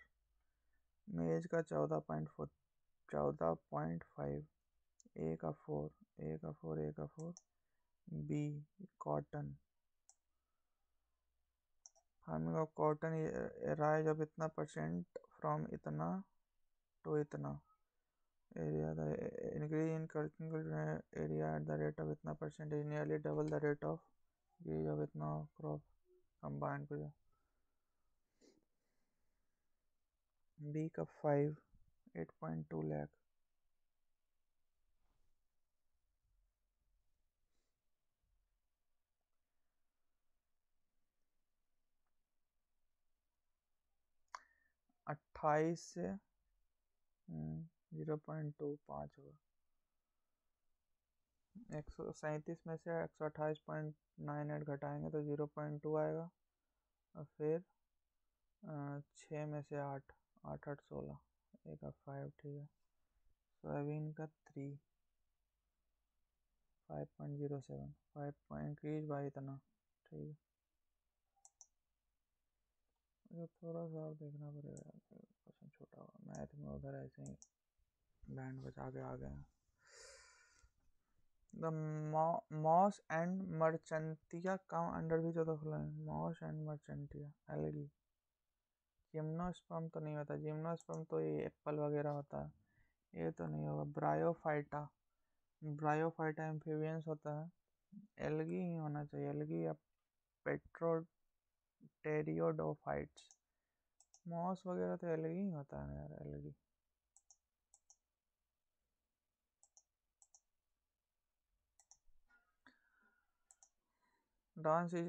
maize का 14.5, A का 4, B cotton, farming of cotton rise of इतना percent from इतना टू इतना area, the increase in cultivated area at the rate of इतना percent is nearly double the rate of increase of इतना crop combined को। B का 8.2 लाख, अट्ठाईस से 0.25 होगा, 137 में से 128.98 घटाएंगे तो 0.2 आएगा, और फिर 6 में से 8, 16, ए का 5, ठीक है। सोयाबीन का 3, 5.07, 5 इंक्रीज बाई इतना, ठीक है। मुझे थोड़ा सा और देखना पड़ेगा, क्वेश्चन छोटा हुआ, मैथ में उधर ऐसे ही बैंड बजा के आ गए। The moss and marchantia come under भी जो moss and marchantia algae. Gymnosperm तो नहीं होता, जिम्नोस्पर्म तो ये एप्पल वगैरह होता है, ये तो नहीं होगा। ब्रायोफाइटा एम्फीबियंस होता है, एलगी ही होना चाहिए, एलगी या पेट्रोटेरियोडोफाइट्स। मॉस वगैरह तो एलगी ही होता है यार, algae. Dance is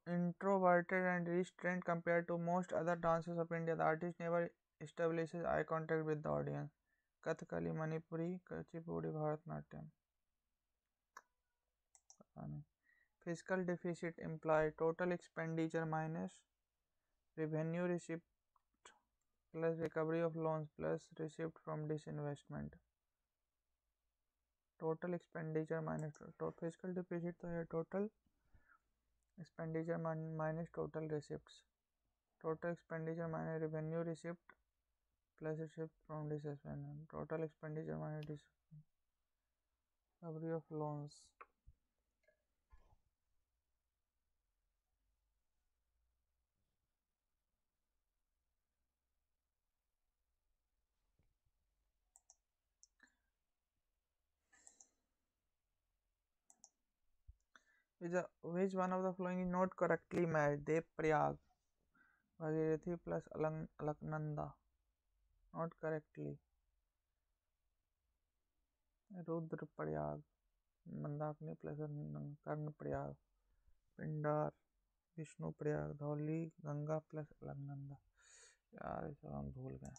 introverted and restrained compared to most other dances of India. The artist never establishes eye contact with the audience. Kathakali, Manipuri, Kuchipudi, Bharatanatyam. पता नहीं। Fiscal deficit imply total expenditure minus revenue received plus recovery of loans plus receipt from disinvestment. Total expenditure minus fiscal deficit तो है total expenditure minus total receipts. Total expenditure minus revenue received plus receipt from disinvestment. Total expenditure minus recovery of loans. Which one of the following is not correctly matched? Devprayag, Bhagirathi plus Alaknanda. Not correctly. Rudraprayag, Mandakini plus Karnaprayag. Pindar, Vishnuprayag, Dhauli, Ganga plus Alaknanda. यार सब हम भूल गए।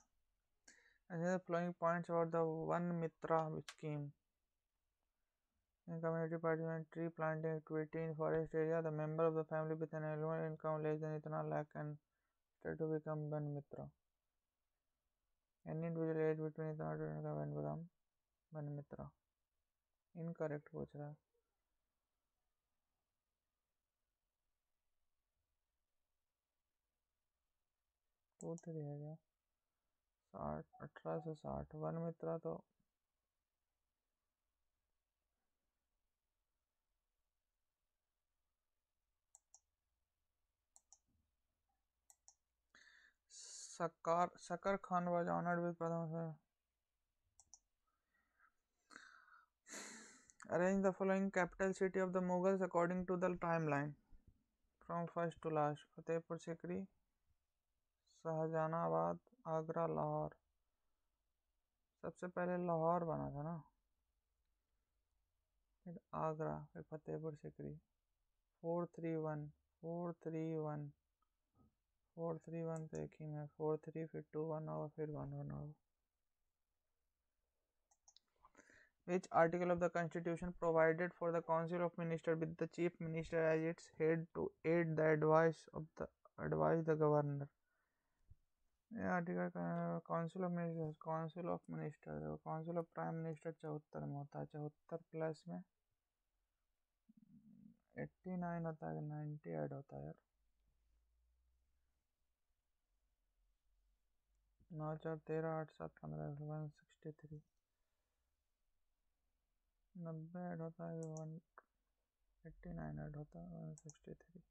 The following points about the Van Mitra scheme. In community participant tree planting activity in forest area, the member of the family with an annual income less than itna lakh can start to become Van Mitra. Any individual age between itna to can become Van Mitra. Incorrect पूछ रहा है। 2-3 है क्या? 18 से 60 one मित्रा तो Sakar Khan was honored with Padma. Arrange the following capital city of the Mughals according to the timeline from first to last. Fatehpur Sikri, Shahjahanabad, Agra, Lahore. सबसे पहले लाहौर बना था ना, फिर आगरा, फिर फतेहपुर सीकरी। 431 तो एक ही में 4-3 फिर 2-1 होगा फिर 1-1 होगा। Which article of the Constitution provided for the Council of Ministers with the Chief Minister as its head to aid the advise the governor? ये article council of ministers, council of prime minister 74 में होता है। 74 plus में 89 होता है, 90 add होता है यार। 9 4 13 8 7 15 163 90 ऐड होता है, 189 ऐड होता है, 163।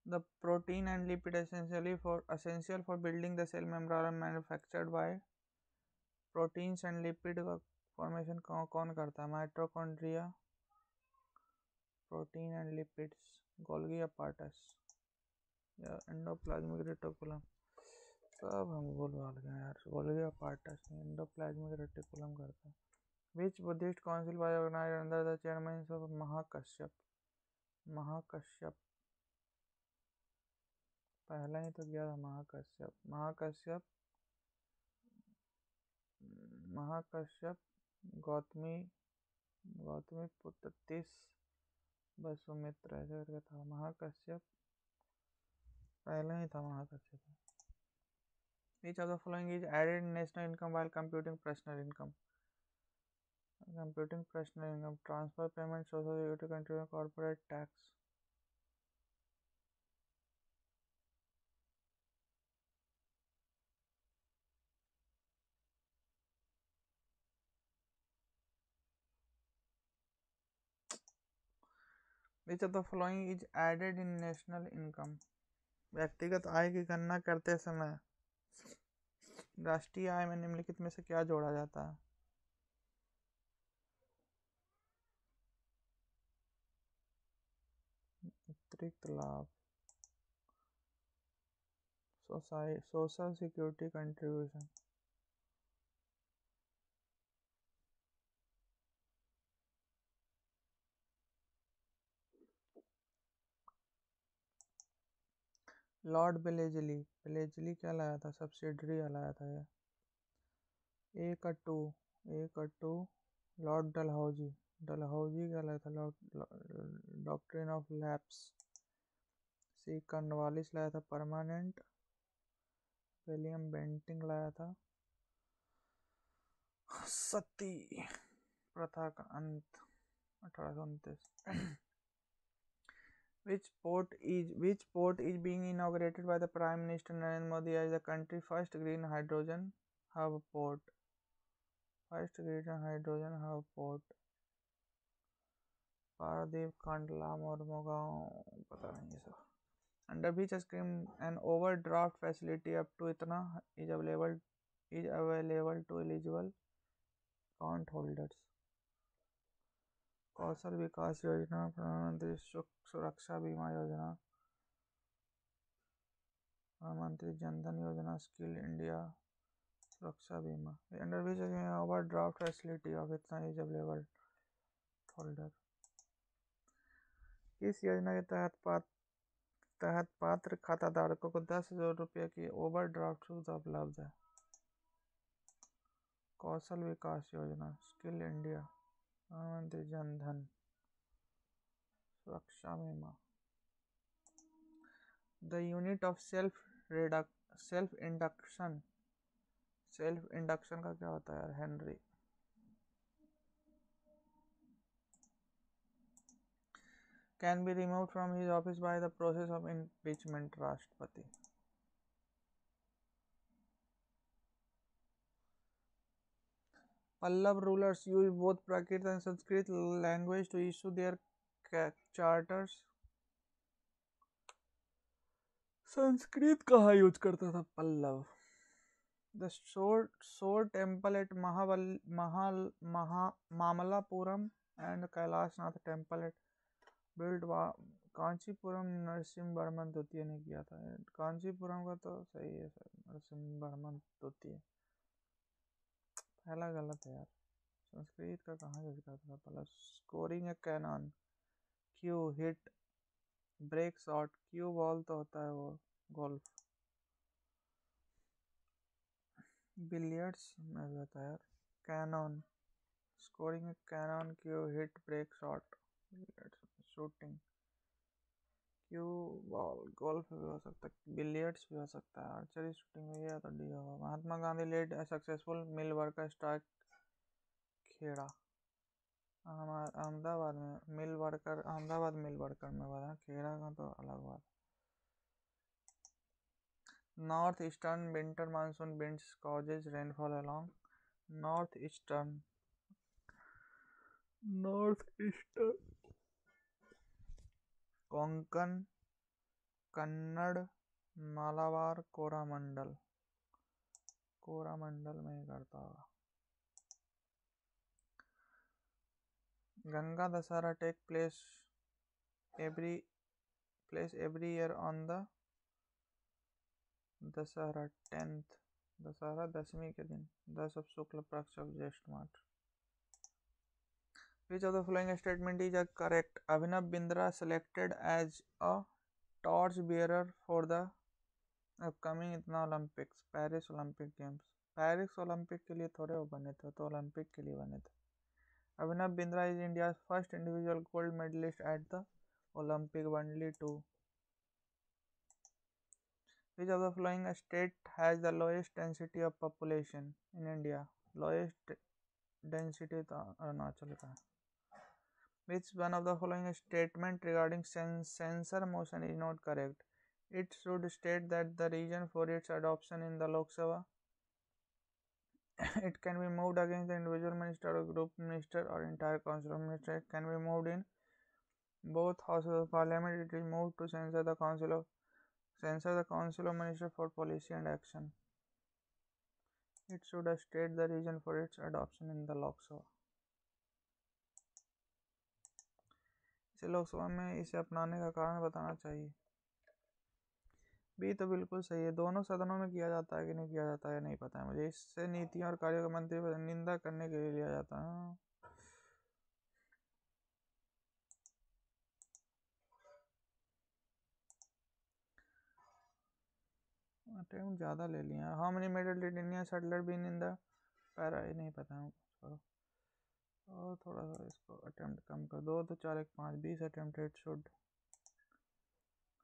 The protein and lipid essential for building the cell membrane are manufactured by proteins and lipid का फॉर्मेशन कौन करता है? Mitochondria, protein and lipids, Golgi apparatus या एंडोप्लाज्मिक रेटिकुलम। सब हम भूल गए यार, गोल्गी अपार्टस नहीं, एंडोप्लाज्मिक रेटिकुलम करता है। Which Buddhist council was organised under the chairmanship of Mahakashyap? Mahakashyap पहला ही तो गया था, महाकश्यप गौतमी पुत्र 30 वसुमित्र ऐसे करके था। महाकश्यप पहले ही था Mahakashyap. Which of the following is added in national income while computing personal income? Computing personal income, transfer payment, social security contribution, corporate tax. Which of the following is added in national income? व्यक्तिगत आय की गणना करते समय राष्ट्रीय आय में निम्नलिखित में से क्या जोड़ा जाता है? अतिरिक्त लाभ, सोशल सिक्योरिटी कंट्रीब्यूशन। लॉर्ड बेलेजली क्या लाया था? सब्सिडरी लाया था ये। A-2 लॉर्ड डलहौजी क्या लाया था? Doctrine of lapse. C Cornwallis लाया था परमानेंट। विलियम बेंटिंग लाया था सती प्रथा का अंत 1829। Which port is being inaugurated by the Prime Minister Narendra Modi as the country's first green hydrogen hub port? Paradip, Kandla, Mormugao, पता नहीं sir. Under which scheme an overdraft facility up to इतना is available to eligible account holders? कौशल विकास योजना, प्रधानमंत्री सुरक्षा बीमा योजना, प्रधानमंत्री जनधन योजना, स्किल इंडिया सुरक्षा बीमा। Under which overdraft facility of इतना इज अवेलेबल होल्डर? इस योजना के तहत पात्र खाताधारकों को 10,000 रुपये की ओवरड्राफ्ट सुविधा उपलब्ध है। कौशल विकास योजना, स्किल इंडिया, प्रधानमंत्री जनधन सुरक्षा बीमा। The unit of self induction का क्या होता है? Henry. Can be remove from his office by the process of impeachment? राष्ट्रपति। Pallav rulers used both Prakrit and Sanskrit language to issue their charters. Sanskrit कहाँ use करता था Pallav? The Shore temple at Mamalapuram and Kailashnath temple at built Kanchipuram नरसिम्हवर्मन द्वितीय ने किया था। कांचीपुरम का तो सही है सर, नरसिम्हवर्मन द्वितीय। पहला गलत है यार, संस्कृत का कहाँ यूज करता था पहला? Scoring a cannon, cue hit break shot, cue ball तो होता है वो गोल्फ। बिलियर्ड्स में भी होता है यार। Cannon, scoring a cannon, cue hit, break shot. Shooting, cue ball, golf भी हो सकता है, बिलियर्ड्स भी हो सकता है, आर्चरी, शूटिंग में ये तो डी होगा। Mahatma Gandhi led a successful mill worker strike Kheda, Ahmedabad में mill worker, Ahmedabad mill worker में बना, खेड़ा का तो अलग बात। North eastern winter monsoon winds causes rainfall along north eastern Konkan, Kannada, Malabar, Coromandel में ही करता होगा। Ganga Dussehra take place every year on the Dussehra 10th, Dussehra Dashami के दिन, 10 of Shukla Paksha of Jyeshtha maas. Which of the following statement is correct? Abhinav Bindra selected as a torch bearer for the upcoming इतना Olympics, Paris Olympic games. Paris Olympic के लिए थोड़े वो बने थे, तो ओलंपिक के लिए बने थे। Abhinav Bindra is India first individual gold medallist at the Olympic only 2। Which of the following state has the lowest density of population in India? Lowest density तो अरुणाचल का है। Which one of the following statement regarding censor motion is not correct? It should state that the reason for its adoption in the Lok Sabha it can be moved against the individual minister or group minister or entire council of ministers. It can be moved in both houses of parliament. It is moved to censor the council of ministers for policy and action. It should state the reason for its adoption in the Lok Sabha. इसे लोकसभा में इसे अपनाने का कारण बताना चाहिए। B तो बिल्कुल सही है। दोनों सदनों में किया जाता है कि नहीं किया जाता है नहीं पता है मुझे। इससे नीतियों और कार्यों का मंत्री निंदा करने के लिए लिया जाता है। अटेम्प्ट ज़्यादा ले लिया। How many medal did Indian shuttler been in the para, ये नहीं पता है छोड़ो। और थोड़ा सा इसको अटेम्प्ट कम कर दो, 2 4 1 5 20 attempted should.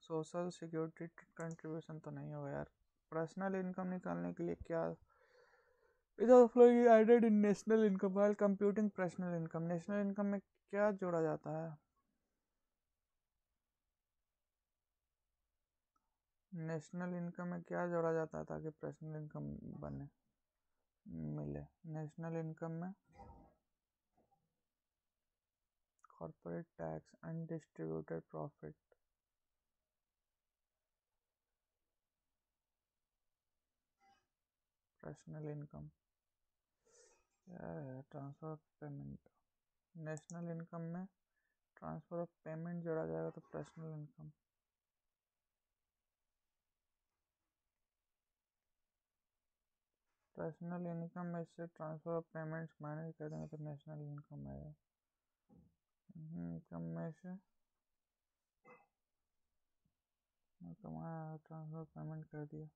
Social security contribution तो नहीं होगा यार। पर्सनल इनकम निकालने के लिए क्या added in national income while computing personal income. National income में क्या जोड़ा जाता है? नेशनल इनकम में क्या जोड़ा जाता है ताकि पर्सनल इनकम बने मिले? नेशनल इनकम में corporate tax, undistributed profit, personal income, transfer of payment. National income में ट्रांसफर ऑफ पेमेंट जोड़ा जाएगा तो पर्सनल इनकम। पर्सनल इनकम में से ट्रांसफर ऑफ पेमेंट्स माइनस कर देंगे तो नेशनल इनकम आएगा। इनकम में से कमाया, ट्रांसफर ऑफ पेमेंट कर दिया,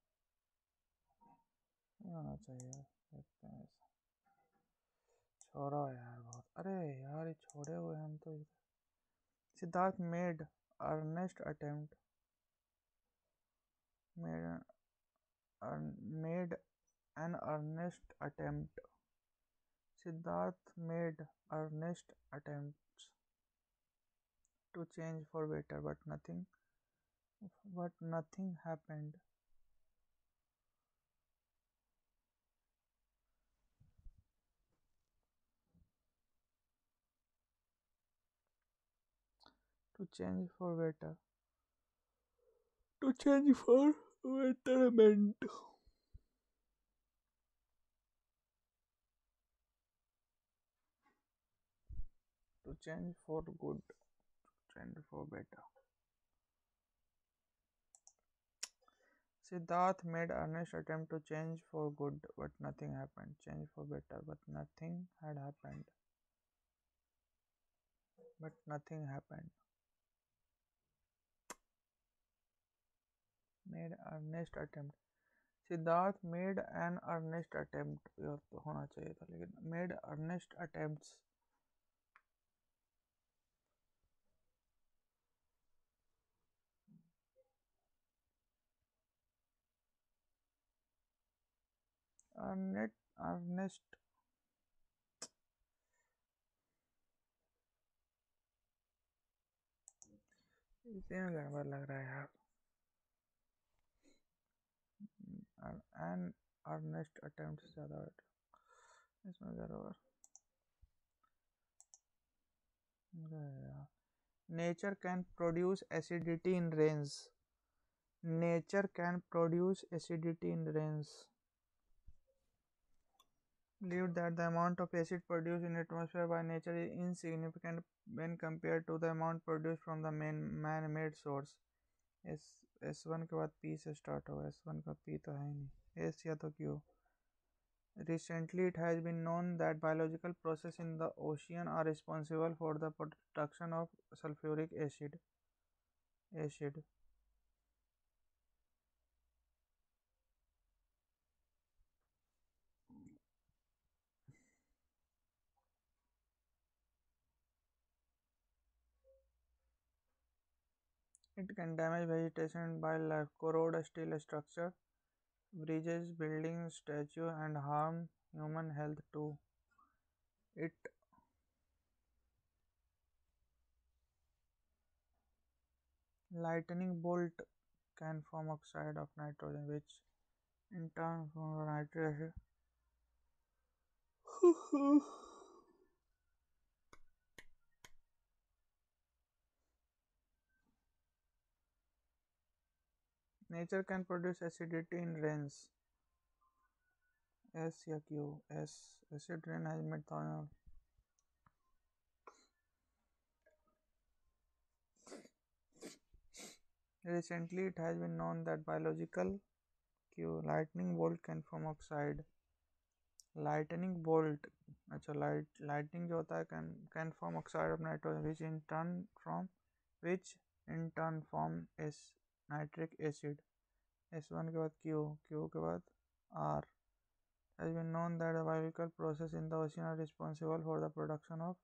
ये होना चाहिए। देखते हैं ऐसा। छोड़ो यार बहुत, अरे यार ये छोड़े हुए हम तो। Siddhartha made earnest attempt made an earnest attempt. Siddharth made earnest attempts to change for better, but nothing happened. To change for better. To change for betterment. To change for good. To change for better. Siddharth made earnest attempt to change for good, but nothing happened. Change for better, but nothing had happened. But nothing happened. Made earnest attempt, Siddhartha made an earnest attempt तो होना चाहिए था, लेकिन made Ernest attempts. Ernest इसी में गड़बड़ लग रहा है यार। एन अर्नेस्ट अटेम्प्ट ज़्यादा इसमें गड़बड़। Nature can produce acidity in rains, nature can produce acidity in rains, believed that the amount of acid produced in atmosphere by nature is insignificant when compared to the amount produced from the man-made source। S1 के बाद P से start होगा, S1 का P तो है ही नहीं, S या तो Q। Recently it has been known that biological processes in the ocean are responsible for the production of sulfuric acid। It can damage vegetation and wildlife, corrode steel structure, bridges, buildings, statues, and harm human health too। It lightning bolt can form oxide of nitrogen, which in turn forms nitric acid। Nature can produce acidity in rains, S या Q। S, acid rain has made thousands of recently it has been known that biological Q lightning bolt can form oxide। lightning bolt, अच्छा lightning जो होता है can form oxide of nitrogen, which in turn form nitric acid। S1 के बाद Q के बाद R। has been known that the biological processes in the ocean are responsible for the production of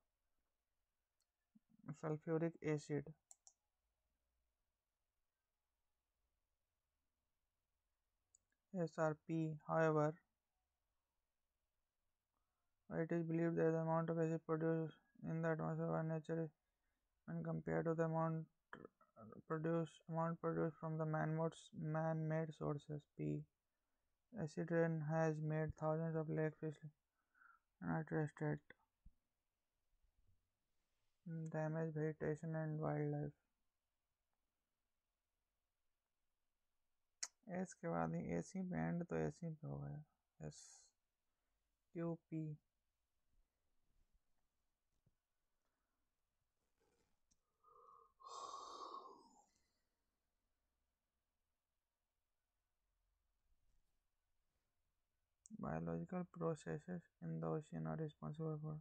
sulfuric acid। SRP, however, it is believed that the amount of acid produced in the atmosphere by nature when compared to the amount produced from the man-made sources, P. Acid rain has made thousands of lake fish nitrate state, damage vegetation and wildlife। S के बाद ही AC band तो AC पे हो गया, S Q P. Biological processes in the ocean are responsible for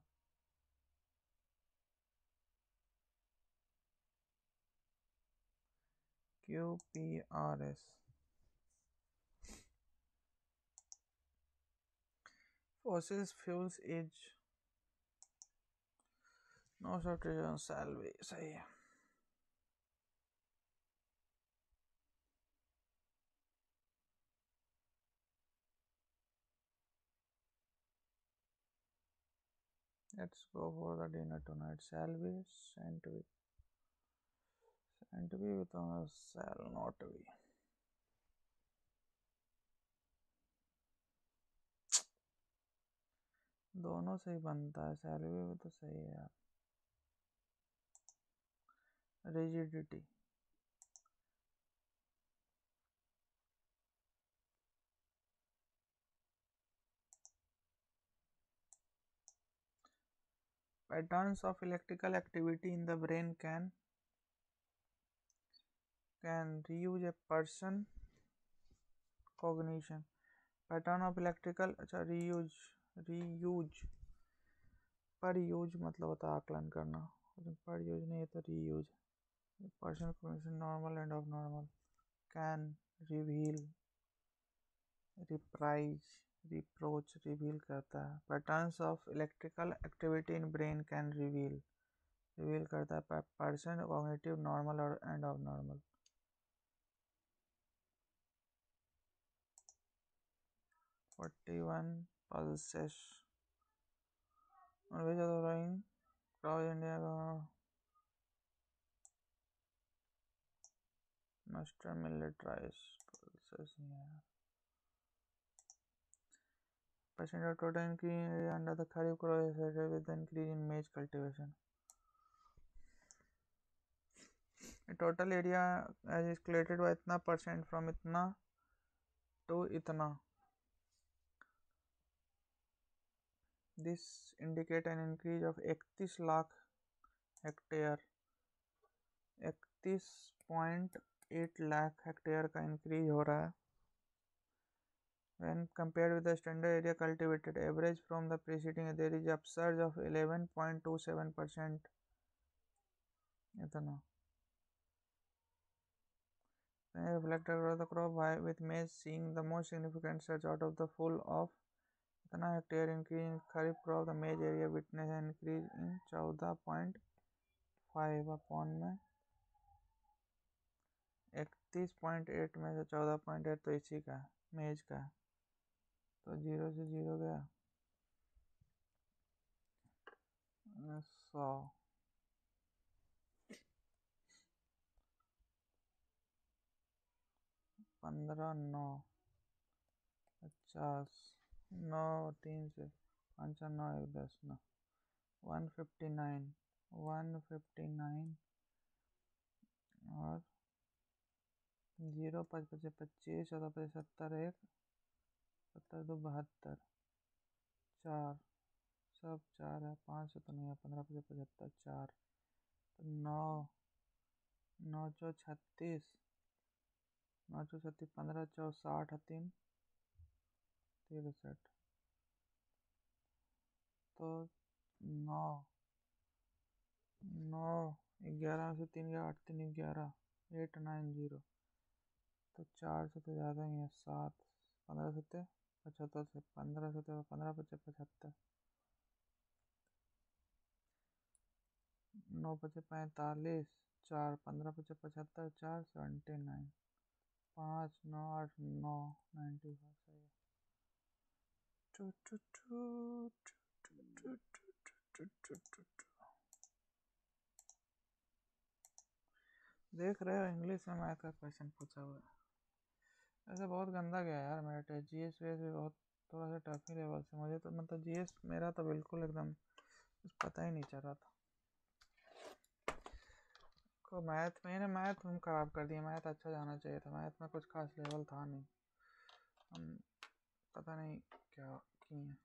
QPRS। fossil fuels is no shortage on salary, सही है। Let's go for the dinner tonight, shall we? Shan't we? Shan't we तो shall not we। दोनों से ही बनता है, salary भी तो सही है यार। Rigidity, patterns of electrical activity in the brain can reuse a person cognition। Pattern of electrical, अच्छा रीयूज पर यूज मतलब होता है आकलन करना, पर यूज नहीं है तो reuse. Person cognition normal end of normal can reveal, reprise, reproach, reveal करता है। Patterns of electrical activity in brain can reveal, reveal करता है पर्सन कॉग्निटिव नॉर्मल और end of normal. Pulses India का मास्टर मिलिट्राइज पल्सेस नहीं है। percent of total increase under the Kharif crop is associated with the increase in maize cultivation. Total area is calculated by इतना percent from इतना to इतना. This indicate an increase of 31 lakh hectare, 31.8 lakh hectare का increase हो रहा है। When compared with the standard area cultivated average from the preceding, there is upsurge of 11.27%. इतना reflected across the crop with maize seeing the most significant surge out of the full of इतना hectare increase in kharif crop. The maize area witness an increase in 14.5 upon में 31.8 में से 14.8 तो इसी का मेज का, तो 0 से 0 गया 100, 15, 9, 50, 9, 3 से 5, 9, 1, 10, 9, 159 और 0, 5, 25, 25, 14, 70, 1, 70, 2, 72, 4, सब 4 है, 5 तो नहीं है, 15, 75, 4, तो 9, 9, 36, 9, 36, 15, 60, 3, 63, तो 9, 11 से 3 गया 8, 3, 11, 8, 9, 0, तो 4 से तो ज़्यादा ही है, 7, 15 से 75 से 15 से 15, 25, 75, 9, 25, 45, 4, 15, 25, 75, 4, 79, 5, 9, 8, 9, 95 सही है। देख रहे हो इंग्लिश में मैथ का क्वेश्चन पूछा हुआ है। ऐसे बहुत गंदा गया यार मेरा टेस्ट। जीएस वीएस भी बहुत थोड़ा सा टफ ही लेवल से, मुझे तो मतलब जीएस मेरा तो बिल्कुल एकदम कुछ पता ही नहीं चल रहा था। को मैथ मैंने मैथ हम ख़राब कर दिया। मैथ अच्छा जाना चाहिए था, मैथ में कुछ खास लेवल था नहीं, हम पता नहीं क्या किए।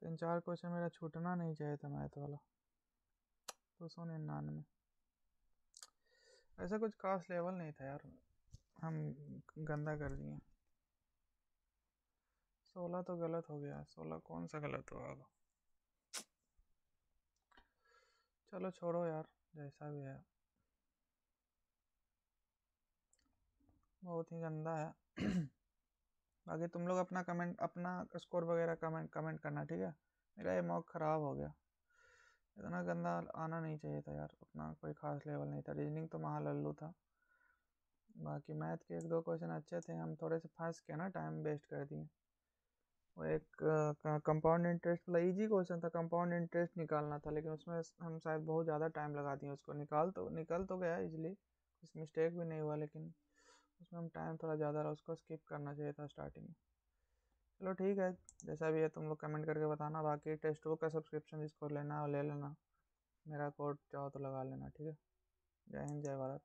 3-4 क्वेश्चन मेरा छूटना नहीं चाहिए था मैथ वाला। 299 ऐसा कुछ खास लेवल नहीं था यार, हम गंदा कर दिए। 16 तो गलत हो गया, 16 कौन सा गलत हुआ होगा। चलो छोड़ो यार, जैसा भी है बहुत ही गंदा है। बाकी तुम लोग अपना कमेंट, अपना स्कोर वगैरह कमेंट करना, ठीक है। मेरा ये मॉक ख़राब हो गया, इतना गंदा आना नहीं चाहिए था यार, उतना कोई ख़ास लेवल नहीं था। रीजनिंग तो महा लल्लू था, बाकी मैथ के 1-2 क्वेश्चन अच्छे थे, हम थोड़े से फंस के ना टाइम वेस्ट कर दिए। वो एक कंपाउंड इंटरेस्ट वाला ईजी क्वेश्चन था, कंपाउंड इंटरेस्ट निकालना था, लेकिन उसमें हम शायद बहुत ज़्यादा टाइम लगा दिए उसको। निकल तो गया इजली, कुछ मिस्टेक भी नहीं हुआ, लेकिन उसमें हम टाइम थोड़ा ज़्यादा रहा, उसको स्किप करना चाहिए था स्टार्टिंग में। चलो ठीक है, जैसा भी है तुम लोग कमेंट करके बताना। बाकी टेस्ट बुक का सब्सक्रिप्शन जिसको लेना हो ले लेना, मेरा कोड चाहो तो लगा लेना, ठीक है। जय हिंद, जय भारत।